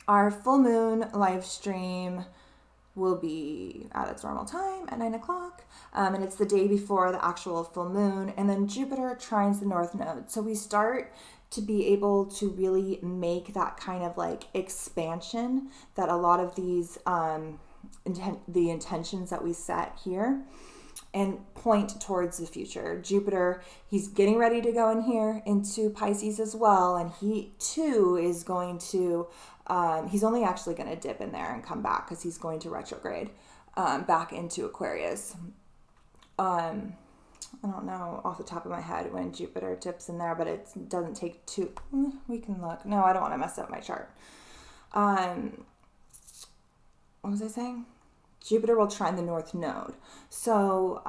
Our full moon live stream will be at its normal time at 9 o'clock, and it's the day before the actual full moon, and then Jupiter trines the North Node. So we start to be able to really make that kind of like expansion that a lot of these the intentions that we set here and point towards the future. Jupiter, he's getting ready to go in here into Pisces as well, and he too is going to he's only actually going to dip in there and come back because he's going to retrograde back into Aquarius. I don't know off the top of my head when Jupiter dips in there, but it doesn't take too... We can look. No, I don't want to mess up my chart. What was I saying? Jupiter will trine the North Node. So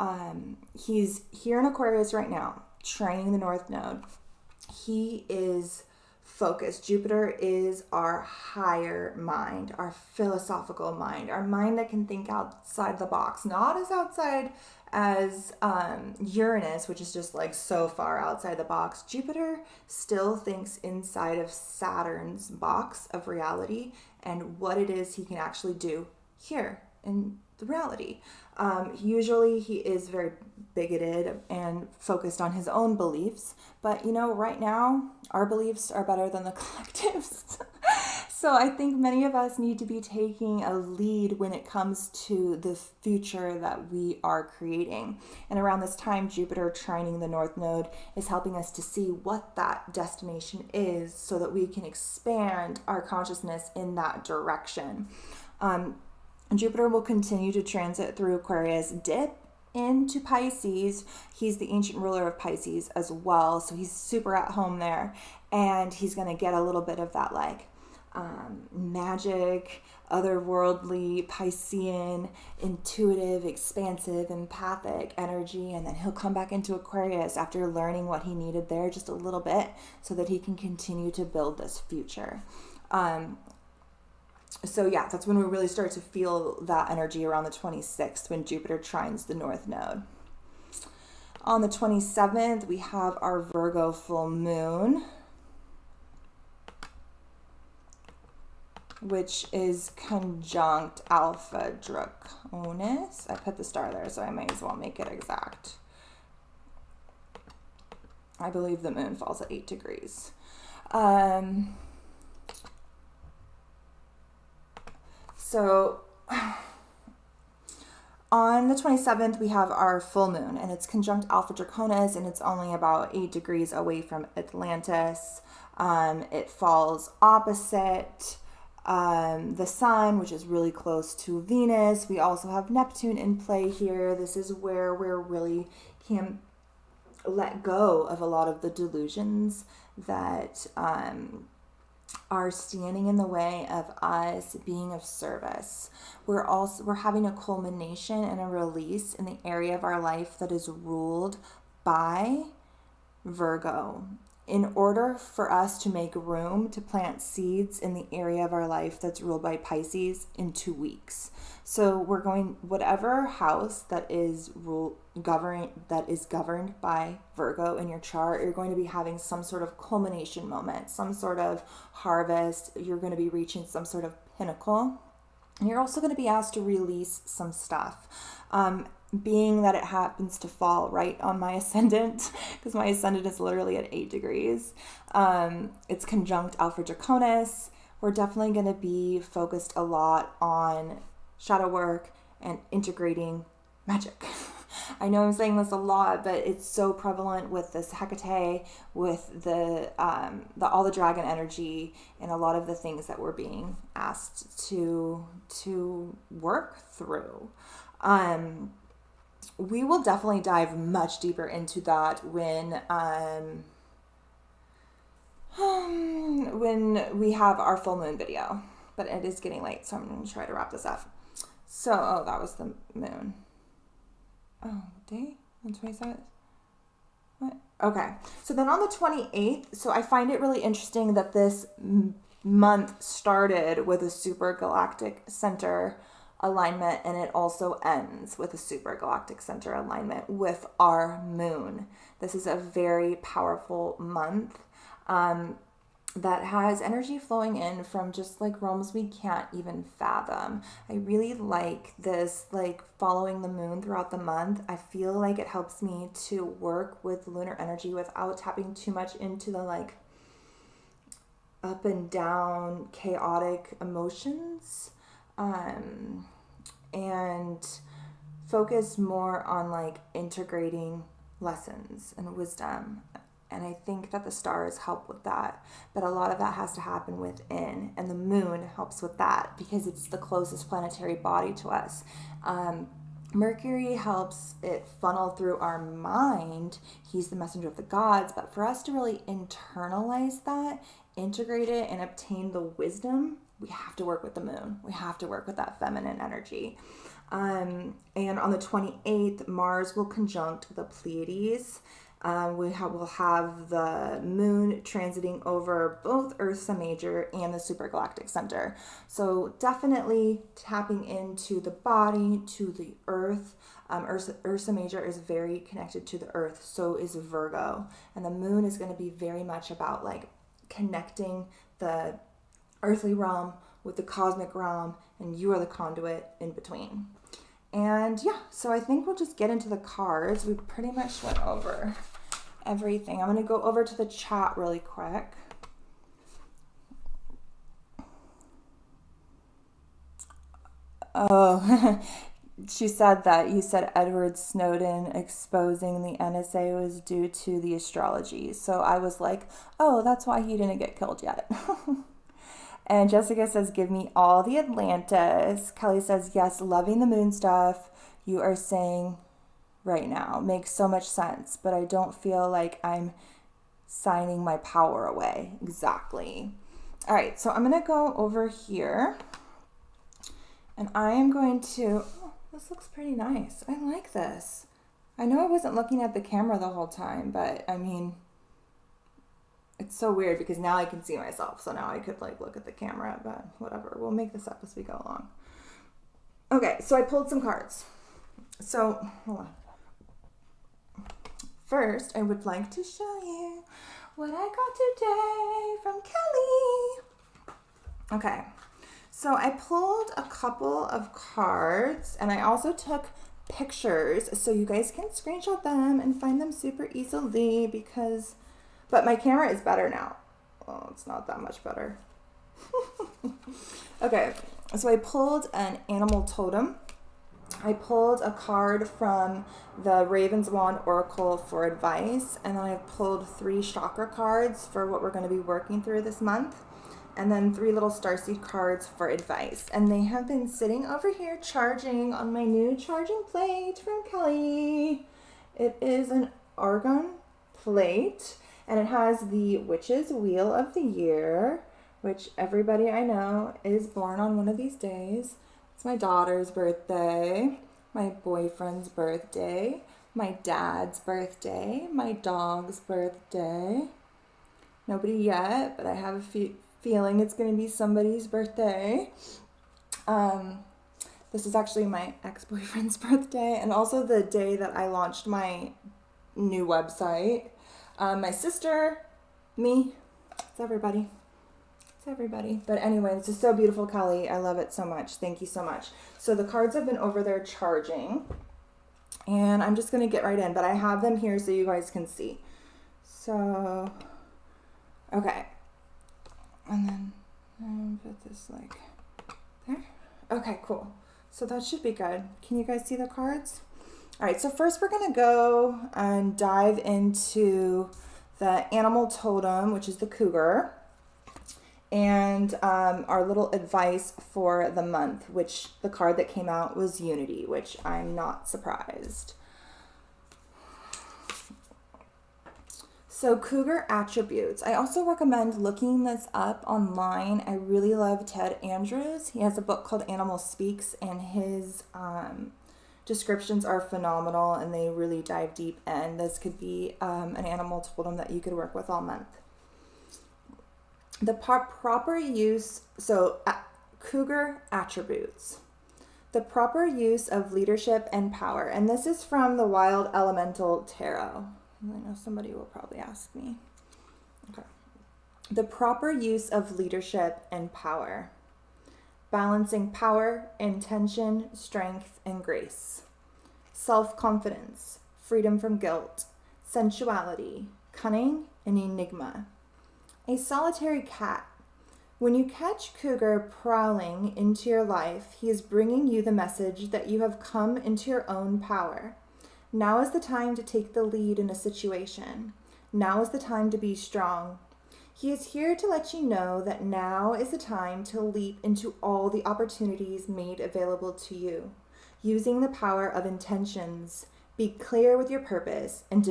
he's here in Aquarius right now, trining the North Node. He is focused. Jupiter is our higher mind, our philosophical mind, our mind that can think outside the box, not as outside as Uranus, which is just like so far outside the box. Jupiter still thinks inside of Saturn's box of reality and what it is he can actually do here in the reality. Usually he is very bigoted and focused on his own beliefs, but you know, right now our beliefs are better than the collectives. So I think many of us need to be taking a lead when it comes to the future that we are creating. And around this time, Jupiter trining the North Node is helping us to see what that destination is so that we can expand our consciousness in that direction. Jupiter will continue to transit through Aquarius, dip into Pisces. He's the ancient ruler of Pisces as well, so he's super at home there, and he's going to get a little bit of that like magic, otherworldly, Piscean, intuitive, expansive, empathic energy, and then he'll come back into Aquarius after learning what he needed there just a little bit so that he can continue to build this future. So yeah, that's when we really start to feel that energy around the 26th when Jupiter trines the North Node. On the 27th, we have our Virgo full moon, which is conjunct Alpha Draconis. I put the star there, so I may as well make it exact. I believe the moon falls at 8 degrees. So on the 27th, we have our full moon, and it's conjunct Alpha Draconis, and it's only about 8 degrees away from Atlantis. It falls opposite the sun, which is really close to Venus. We also have Neptune in play here. This is where we're really can let go of a lot of the delusions that are standing in the way of us being of service. We're having a culmination and a release in the area of our life that is ruled by Virgo. In order for us to make room to plant seeds in the area of our life that's ruled by Pisces in 2 weeks. So we're going, whatever house that is governed by Virgo in your chart, you're going to be having some sort of culmination moment, some sort of harvest. You're going to be reaching some sort of pinnacle. And you're also going to be asked to release some stuff. Being that it happens to fall right on my ascendant, because my ascendant is literally at 8 degrees. It's conjunct Alpha Draconis. We're definitely going to be focused a lot on shadow work and integrating magic. I know I'm saying this a lot, but it's so prevalent with this Hecate, with the all the dragon energy, and a lot of the things that we're being asked to work through. We will definitely dive much deeper into that when we have our full moon video. But it is getting late, so I'm going to try to wrap this up. So, oh, that was the moon. Oh, day? On 27th? What? Okay. So then on the 28th, so I find it really interesting that this month started with a super galactic center alignment, and it also ends with a super galactic center alignment with our moon. This is a very powerful month that has energy flowing in from just like realms we can't even fathom. I really like this, like following the moon throughout the month. I feel like it helps me to work with lunar energy without tapping too much into the like up and down chaotic emotions, and focus more on like integrating lessons and wisdom. And I think that the stars help with that. But a lot of that has to happen within. And the moon helps with that because it's the closest planetary body to us. Mercury helps it funnel through our mind. He's the messenger of the gods. But for us to really internalize that, integrate it, and obtain the wisdom, we have to work with the moon. We have to work with that feminine energy. And on the 28th, Mars will conjunct the Pleiades. We'll have the moon transiting over both Ursa Major and the supergalactic center. So definitely tapping into the body, to the earth. Ursa Major is very connected to the earth, so is Virgo. And the moon is going to be very much about like connecting the earthly realm with the cosmic realm, and you are the conduit in between. And yeah, so I think we'll just get into the cards. We pretty much went over everything. I'm going to go over to the chat really quick. Oh, she said that you said Edward Snowden exposing the NSA was due to the astrology. So I was like, oh, that's why he didn't get killed yet. And Jessica says, give me all the Atlantis. Kelly says, yes, loving the moon stuff you are saying right now makes so much sense, but I don't feel like I'm signing my power away. Exactly. All right, so I'm going to go over here, and I am going to, oh, this looks pretty nice. I like this. I know I wasn't looking at the camera the whole time, but I mean, it's so weird because now I can see myself. So now I could like look at the camera, but whatever. We'll make this up as we go along. Okay, so I pulled some cards. So, hold on. First, I would like to show you what I got today from Kelly. Okay, so I pulled a couple of cards, and I also took pictures so you guys can screenshot them and find them super easily because... But my camera is better now. Oh, it's not that much better. Okay, so I pulled an animal totem. I pulled a card from the Raven's Wand Oracle for advice, and then I pulled 3 chakra cards for what we're going to be working through this month, and then 3 little Starseed cards for advice. And they have been sitting over here charging on my new charging plate from Kelly. It is an argon plate. And it has the Witch's Wheel of the Year, which everybody I know is born on one of these days. It's my daughter's birthday, my boyfriend's birthday, my dad's birthday, my dog's birthday. Nobody yet, but I have a feeling it's going to be somebody's birthday. This is actually my ex-boyfriend's birthday, and also the day that I launched my new website. My sister, me, it's everybody. It's everybody. But anyway, this is so beautiful, Kelly. I love it so much. Thank you so much. So the cards have been over there charging, and I'm just going to get right in, but I have them here so you guys can see. So, okay. And then put this like there. Okay, cool. So that should be good. Can you guys see the cards? All right, so first we're going to go and dive into the animal totem, which is the cougar, and our little advice for the month, which the card that came out was Unity, which I'm not surprised. So cougar attributes. I also recommend looking this up online. I really love Ted Andrews. He has a book called Animal Speaks, and his descriptions are phenomenal, and they really dive deep, and this could be an animal totem that you could work with all month. The proper use, Cougar attributes. The proper use of leadership and power. And this is from the Wild Elemental Tarot. I know somebody will probably ask me. Okay. The proper use of leadership and power. Balancing power, intention, strength, and grace. Self-confidence, freedom from guilt, sensuality, cunning, and enigma. A solitary cat. When you catch Cougar prowling into your life, he is bringing you the message that you have come into your own power. Now is the time to take the lead in a situation. Now is the time to be strong. He is here to let you know that now is the time to leap into all the opportunities made available to you. Using the power of intentions, be clear with your purpose and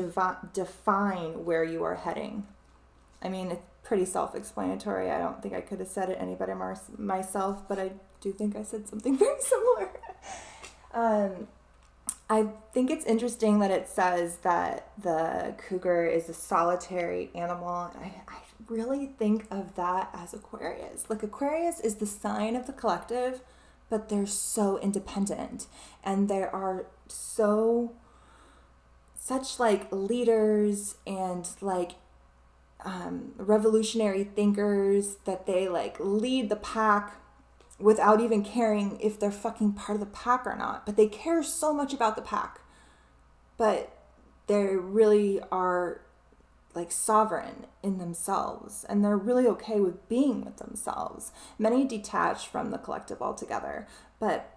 define where you are heading. I mean, it's pretty self-explanatory. I don't think I could have said it any better myself, but I do think I said something very similar. I think it's interesting that it says that the cougar is a solitary animal. I really think of that as Aquarius. Like, Aquarius is the sign of the collective, but they're so independent, and there are such like leaders and like revolutionary thinkers that they like lead the pack without even caring if they're fucking part of the pack or not. But they care so much about the pack, but they really are like sovereign in themselves, and they're really okay with being with themselves. Many detach from the collective altogether, but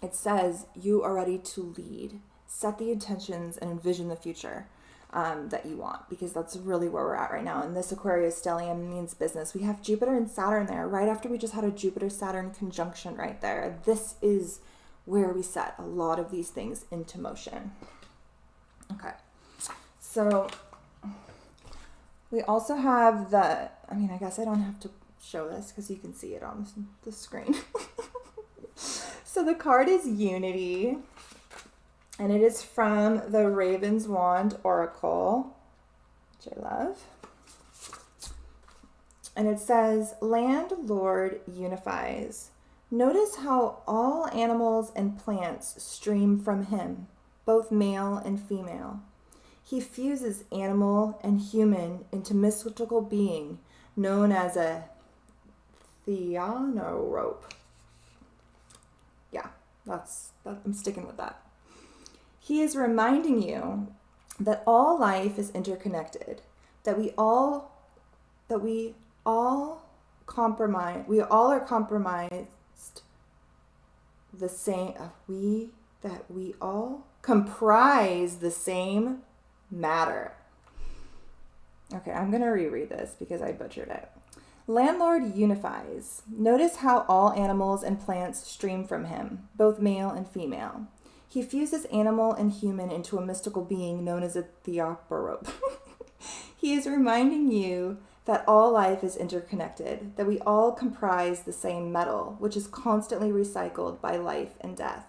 it says you are ready to lead, set the intentions, and envision the future that you want, because that's really where we're at right now. And this Aquarius stellium means business. We have Jupiter and Saturn there right after we just had a Jupiter-Saturn conjunction right there. This is where we set a lot of these things into motion. Okay, so we also have I guess I don't have to show this because you can see it on the screen. So the card is Unity, and it is from the Raven's Wand Oracle, which I love. And it says, Landlord unifies. Notice how all animals and plants stream from him, both male and female. He fuses animal and human into mystical being known as a theanorope. Yeah, I'm sticking with that. He is reminding you that all life is interconnected, that we all are compromised the same, that we all comprise the same matter. Okay, I'm going to reread this because I butchered it. Landlord unifies. Notice how all animals and plants stream from him, both male and female. He fuses animal and human into a mystical being known as a theanorope. He is reminding you that all life is interconnected, that we all comprise the same metal, which is constantly recycled by life and death.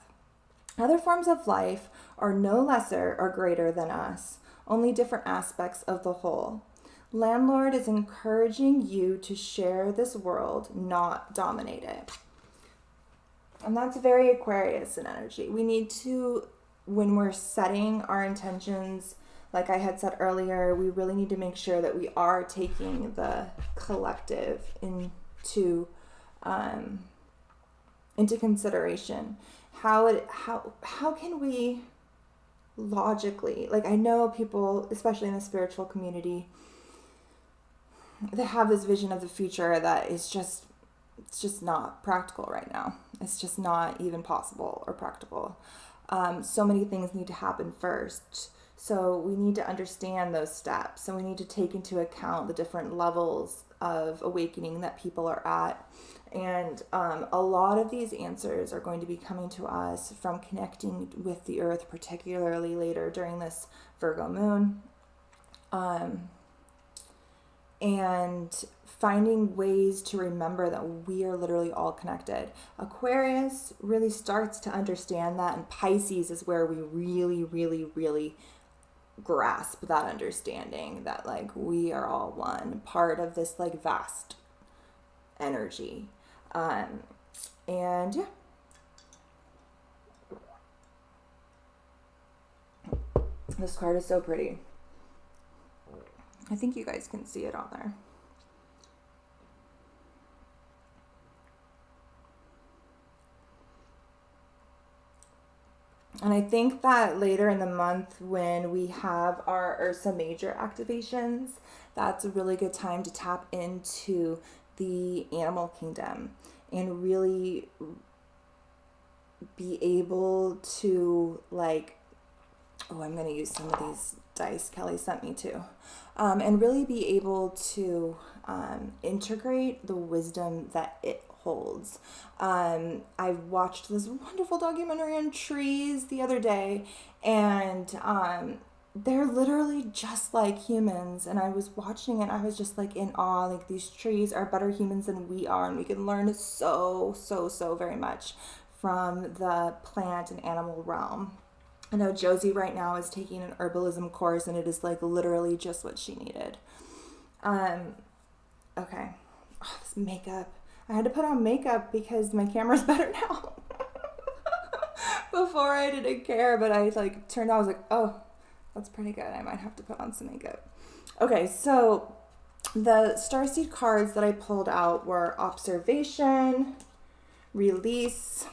Other forms of life are no lesser or greater than us, only different aspects of the whole. Landlord is encouraging you to share this world, not dominate it. And that's very Aquarius in energy. We need to, when we're setting our intentions, like I had said earlier, we really need to make sure that we are taking the collective into consideration. How can we logically, like, I know people, especially in the spiritual community, they have this vision of the future that is just, it's just not practical right now. It's just not even possible or practical. So many things need to happen first. So we need to understand those steps, and we need to take into account the different levels of awakening that people are at. And a lot of these answers are going to be coming to us from connecting with the earth, particularly later during this Virgo moon. And finding ways to remember that we are literally all connected. Aquarius really starts to understand that, and Pisces is where we really, really, really grasp that understanding that, like, we are all one part of this, like, vast energy. And yeah. This card is so pretty. I think you guys can see it on there. And I think that later in the month when we have our Ursa Major activations, that's a really good time to tap into the animal kingdom and really be able to like, oh, I'm going to use some of these dice Kelly sent me to, and really be able to integrate the wisdom that it holds. I watched this wonderful documentary on trees the other day, and they're literally just like humans. And I was watching it, I was just like in awe. Like, these trees are better humans than we are, and we can learn so very much from the plant and animal realm. I know Josie right now is taking an herbalism course, and it is like literally just what she needed. Okay. Oh, this makeup. I had to put on makeup because my camera's better now. Before I didn't care, but I like turned out, I was like, oh, that's pretty good. I might have to put on some makeup. Okay, so the Starseed cards that I pulled out were observation, release,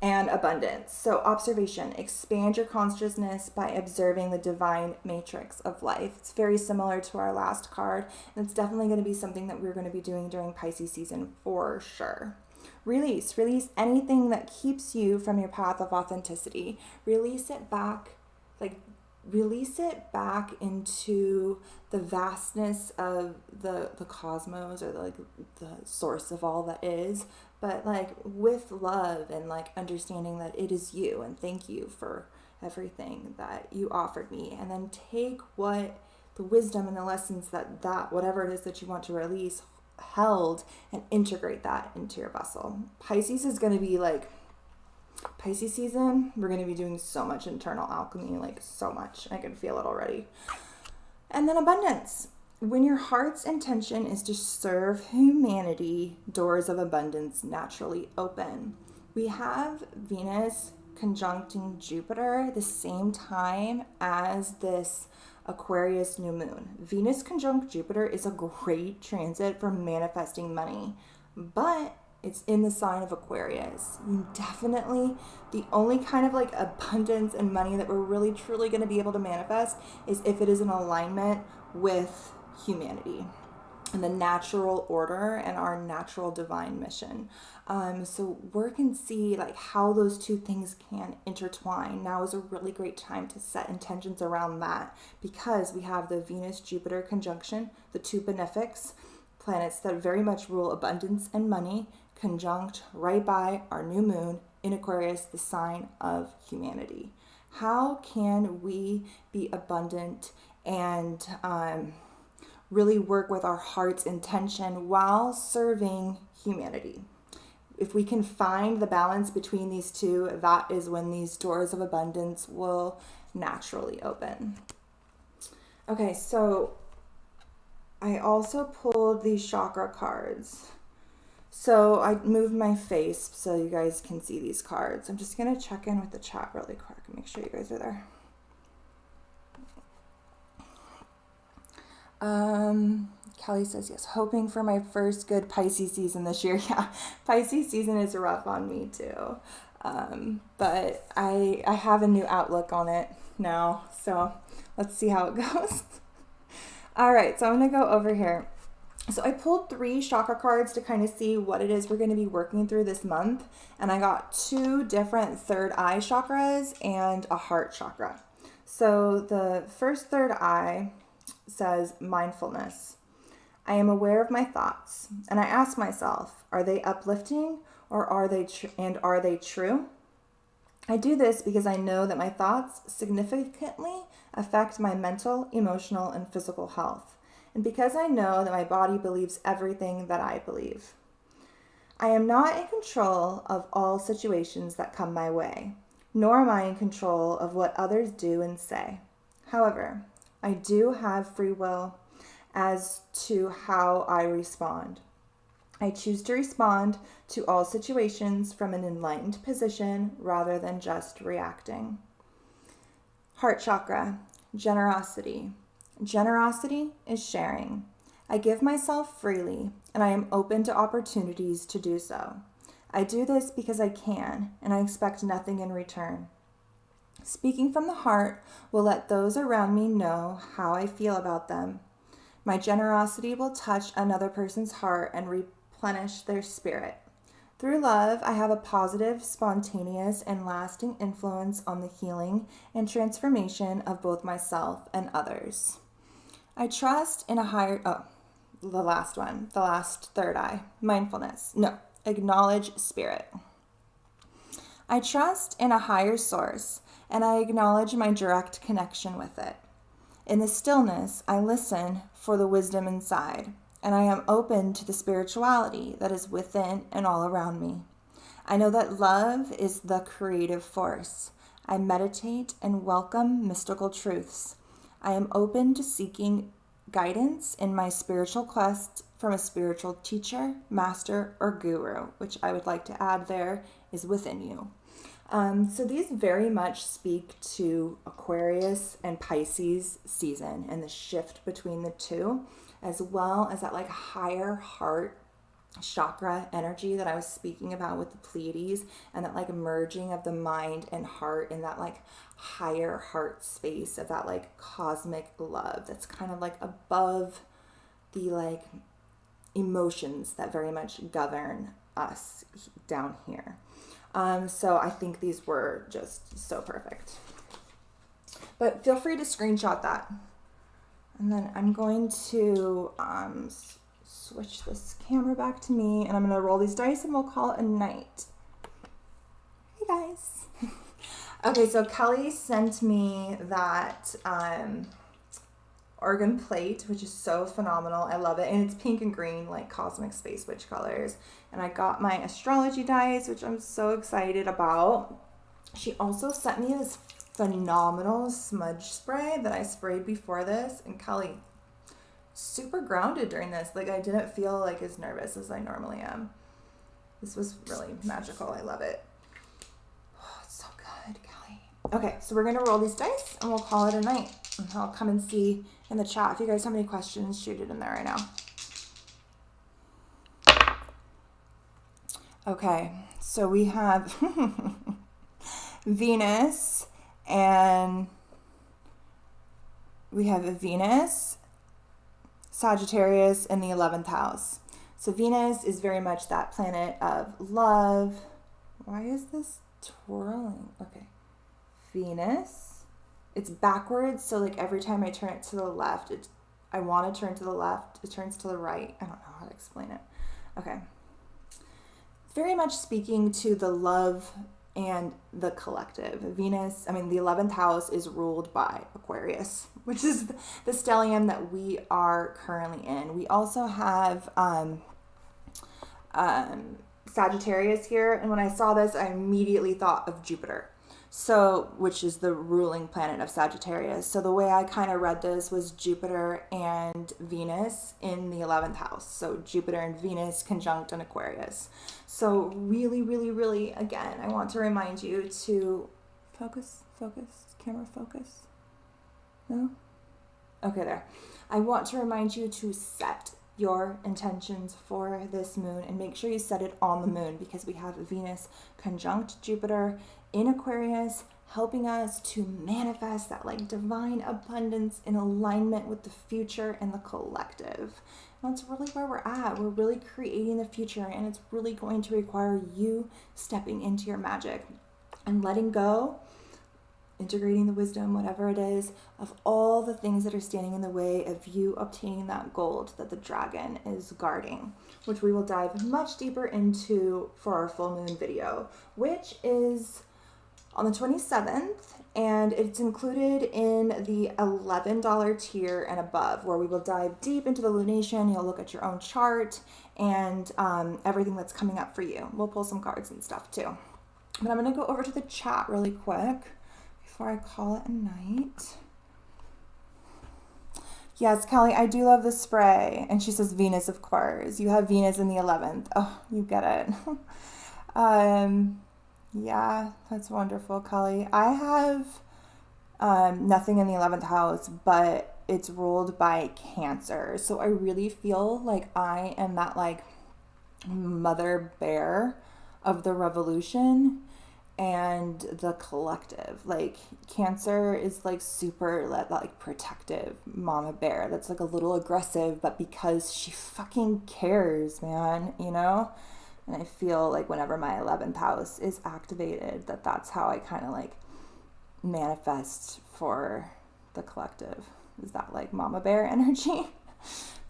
and abundance. So observation, expand your consciousness by observing the divine matrix of life. It's very similar to our last card, and it's definitely going to be something that we're going to be doing during Pisces season for sure. Release anything that keeps you from your path of authenticity. Release it back into the vastness of the cosmos, or the source of all that is, but like with love and like understanding that it is you, and thank you for everything that you offered me. And then take what the wisdom and the lessons that whatever it is that you want to release held, and integrate that into your vessel. Pisces is going to be like, Pisces season, we're going to be doing so much internal alchemy, like so much. I can feel it already. And then abundance. When your heart's intention is to serve humanity, doors of abundance naturally open. We have Venus conjuncting Jupiter the same time as this Aquarius new moon. Venus conjunct Jupiter is a great transit for manifesting money, but it's in the sign of Aquarius. Definitely the only kind of like abundance and money that we're really truly going to be able to manifest is if it is in alignment with humanity and the natural order and our natural divine mission. So work and see like how those two things can intertwine. Now is a really great time to set intentions around that, because we have the Venus-Jupiter conjunction, the two benefics, planets that very much rule abundance and money, conjunct right by our new moon in Aquarius, the sign of humanity. How can we be abundant and really work with our heart's intention while serving humanity? If we can find the balance between these two, that is when these doors of abundance will naturally open. Okay, so I also pulled these chakra cards. So I moved my face so you guys can see these cards. I'm just going to check in with the chat really quick and make sure you guys are there. Kelly says, yes, hoping for my first good Pisces season this year. Yeah, Pisces season is rough on me too. But I have a new outlook on it now. So let's see how it goes. All right, so I'm going to go over here. So I pulled 3 chakra cards to kind of see what it is we're going to be working through this month. And I got 2 different third eye chakras and a heart chakra. So the first third eye says mindfulness. I am aware of my thoughts, and I ask myself, are they uplifting or are they true? I do this because I know that my thoughts significantly affect my mental, emotional, and physical health, and because I know that my body believes everything that I believe. I am not in control of all situations that come my way, nor am I in control of what others do and say. However, I do have free will as to how I respond. I choose to respond to all situations from an enlightened position rather than just reacting. Heart chakra, generosity. Generosity is sharing. I give myself freely, and I am open to opportunities to do so. I do this because I can, and I expect nothing in return. Speaking from the heart will let those around me know how I feel about them. My generosity will touch another person's heart and replenish their spirit. Through love, I have a positive, spontaneous, and lasting influence on the healing and transformation of both myself and others. I trust in a higher, the last third eye, mindfulness. No, acknowledge spirit. I trust in a higher source, and I acknowledge my direct connection with it. In the stillness, I listen for the wisdom inside, and I am open to the spirituality that is within and all around me. I know that love is the creative force. I meditate and welcome mystical truths. I am open to seeking guidance in my spiritual quest from a spiritual teacher, master, or guru, which I would like to add there is within you. So these very much speak to Aquarius and Pisces season and the shift between the two, as well as that like higher heart chakra energy that I was speaking about with the Pleiades, and that like merging of the mind and heart in that like higher heart space of that like cosmic love that's kind of like above the like emotions that very much govern us down here. So I think these were just so perfect. But feel free to screenshot that. And then I'm going to switch this camera back to me, and I'm going to roll these dice and we'll call it a night. Hey guys. Okay, so Kelly sent me that organ plate, which is so phenomenal. I love it. And it's pink and green, like cosmic space witch colors. And I got my astrology dice, which I'm so excited about. She also sent me this phenomenal smudge spray that I sprayed before this. And Kelly, super grounded during this. Like I didn't feel like as nervous as I normally am. This was really magical. I love it. Oh, it's so good, Kelly. Okay, so we're going to roll these dice and we'll call it a night. And I'll come and see in the chat. If you guys have any questions, shoot it in there right now. Okay, so we have Venus, and we have a Venus, Sagittarius in the 11th house. So Venus is very much that planet of love. Why is this twirling? Okay, Venus. It's backwards, so like every time I turn it to the left, I want to turn to the left, it turns to the right. I don't know how to explain it. Okay. Very much speaking to the love and the collective. Venus, the 11th house is ruled by Aquarius, which is the stellium that we are currently in. We also have Sagittarius here, and when I saw this, I immediately thought of Jupiter. So, which is the ruling planet of Sagittarius. So the way I kind of read this was Jupiter and Venus in the 11th house. So Jupiter and Venus conjunct in Aquarius. So really, really, really, again, I want to remind you to focus, camera focus. No? Okay, there. I want to remind you to set your intentions for this moon and make sure you set it on the moon, because we have Venus conjunct Jupiter in Aquarius, helping us to manifest that like divine abundance in alignment with the future and the collective. And that's really where we're at. We're really creating the future, and it's really going to require you stepping into your magic and letting go, integrating the wisdom, whatever it is, of all the things that are standing in the way of you obtaining that gold that the dragon is guarding, which we will dive much deeper into for our full moon video, which is on the 27th, and it's included in the $11 tier and above, where we will dive deep into the lunation. You'll look at your own chart and everything that's coming up for you. We'll pull some cards and stuff too. But I'm going to go over to the chat really quick before I call it a night. Yes, Kelly, I do love the spray. And she says Venus, of course. You have Venus in the 11th. Oh, you get it. um, yeah, that's wonderful, Kelly. I have nothing in the 11th house, but it's ruled by Cancer. So I really feel like I am that like mother bear of the revolution and the collective. Like Cancer is like super like protective mama bear that's like a little aggressive, but because she fucking cares, man, you know. And I feel like whenever my 11th house is activated, that's how I kind of like manifest for the collective, is that like mama bear energy.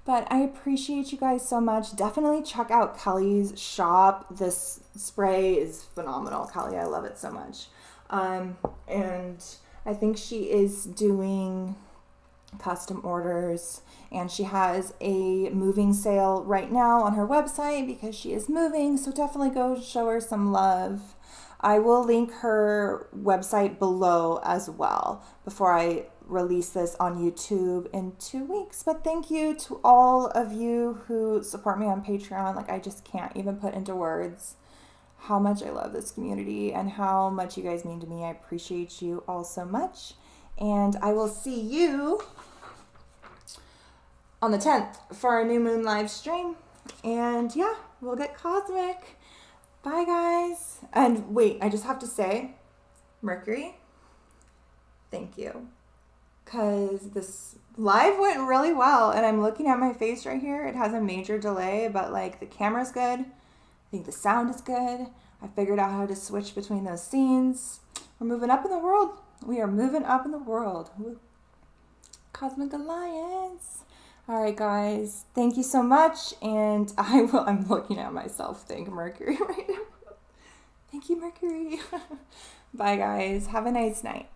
But I appreciate you guys so much. Definitely check out Kelly's shop. This spray is phenomenal, Kelly. I love it so much. And I think she is doing custom orders, and she has a moving sale right now on her website because she is moving. So definitely go show her some love. I will link her website below as well before I release this on YouTube in 2 weeks. But thank you to all of you who support me on Patreon. Like, I just can't even put into words how much I love this community and how much you guys mean to me. I appreciate you all so much. And I will see you on the 10th for our new moon live stream. And yeah, we'll get cosmic. Bye, guys. And wait, I just have to say, Mercury, thank you. Because this live went really well. And I'm looking at my face right here. It has a major delay, but like the camera's good. I think the sound is good. I figured out how to switch between those scenes. We're moving up in the world. We are moving up in the world. Woo. Cosmic Alliance. All right, guys. Thank you so much. And I'm looking at myself. Thank Mercury right now. Thank you, Mercury. Bye, guys. Have a nice night.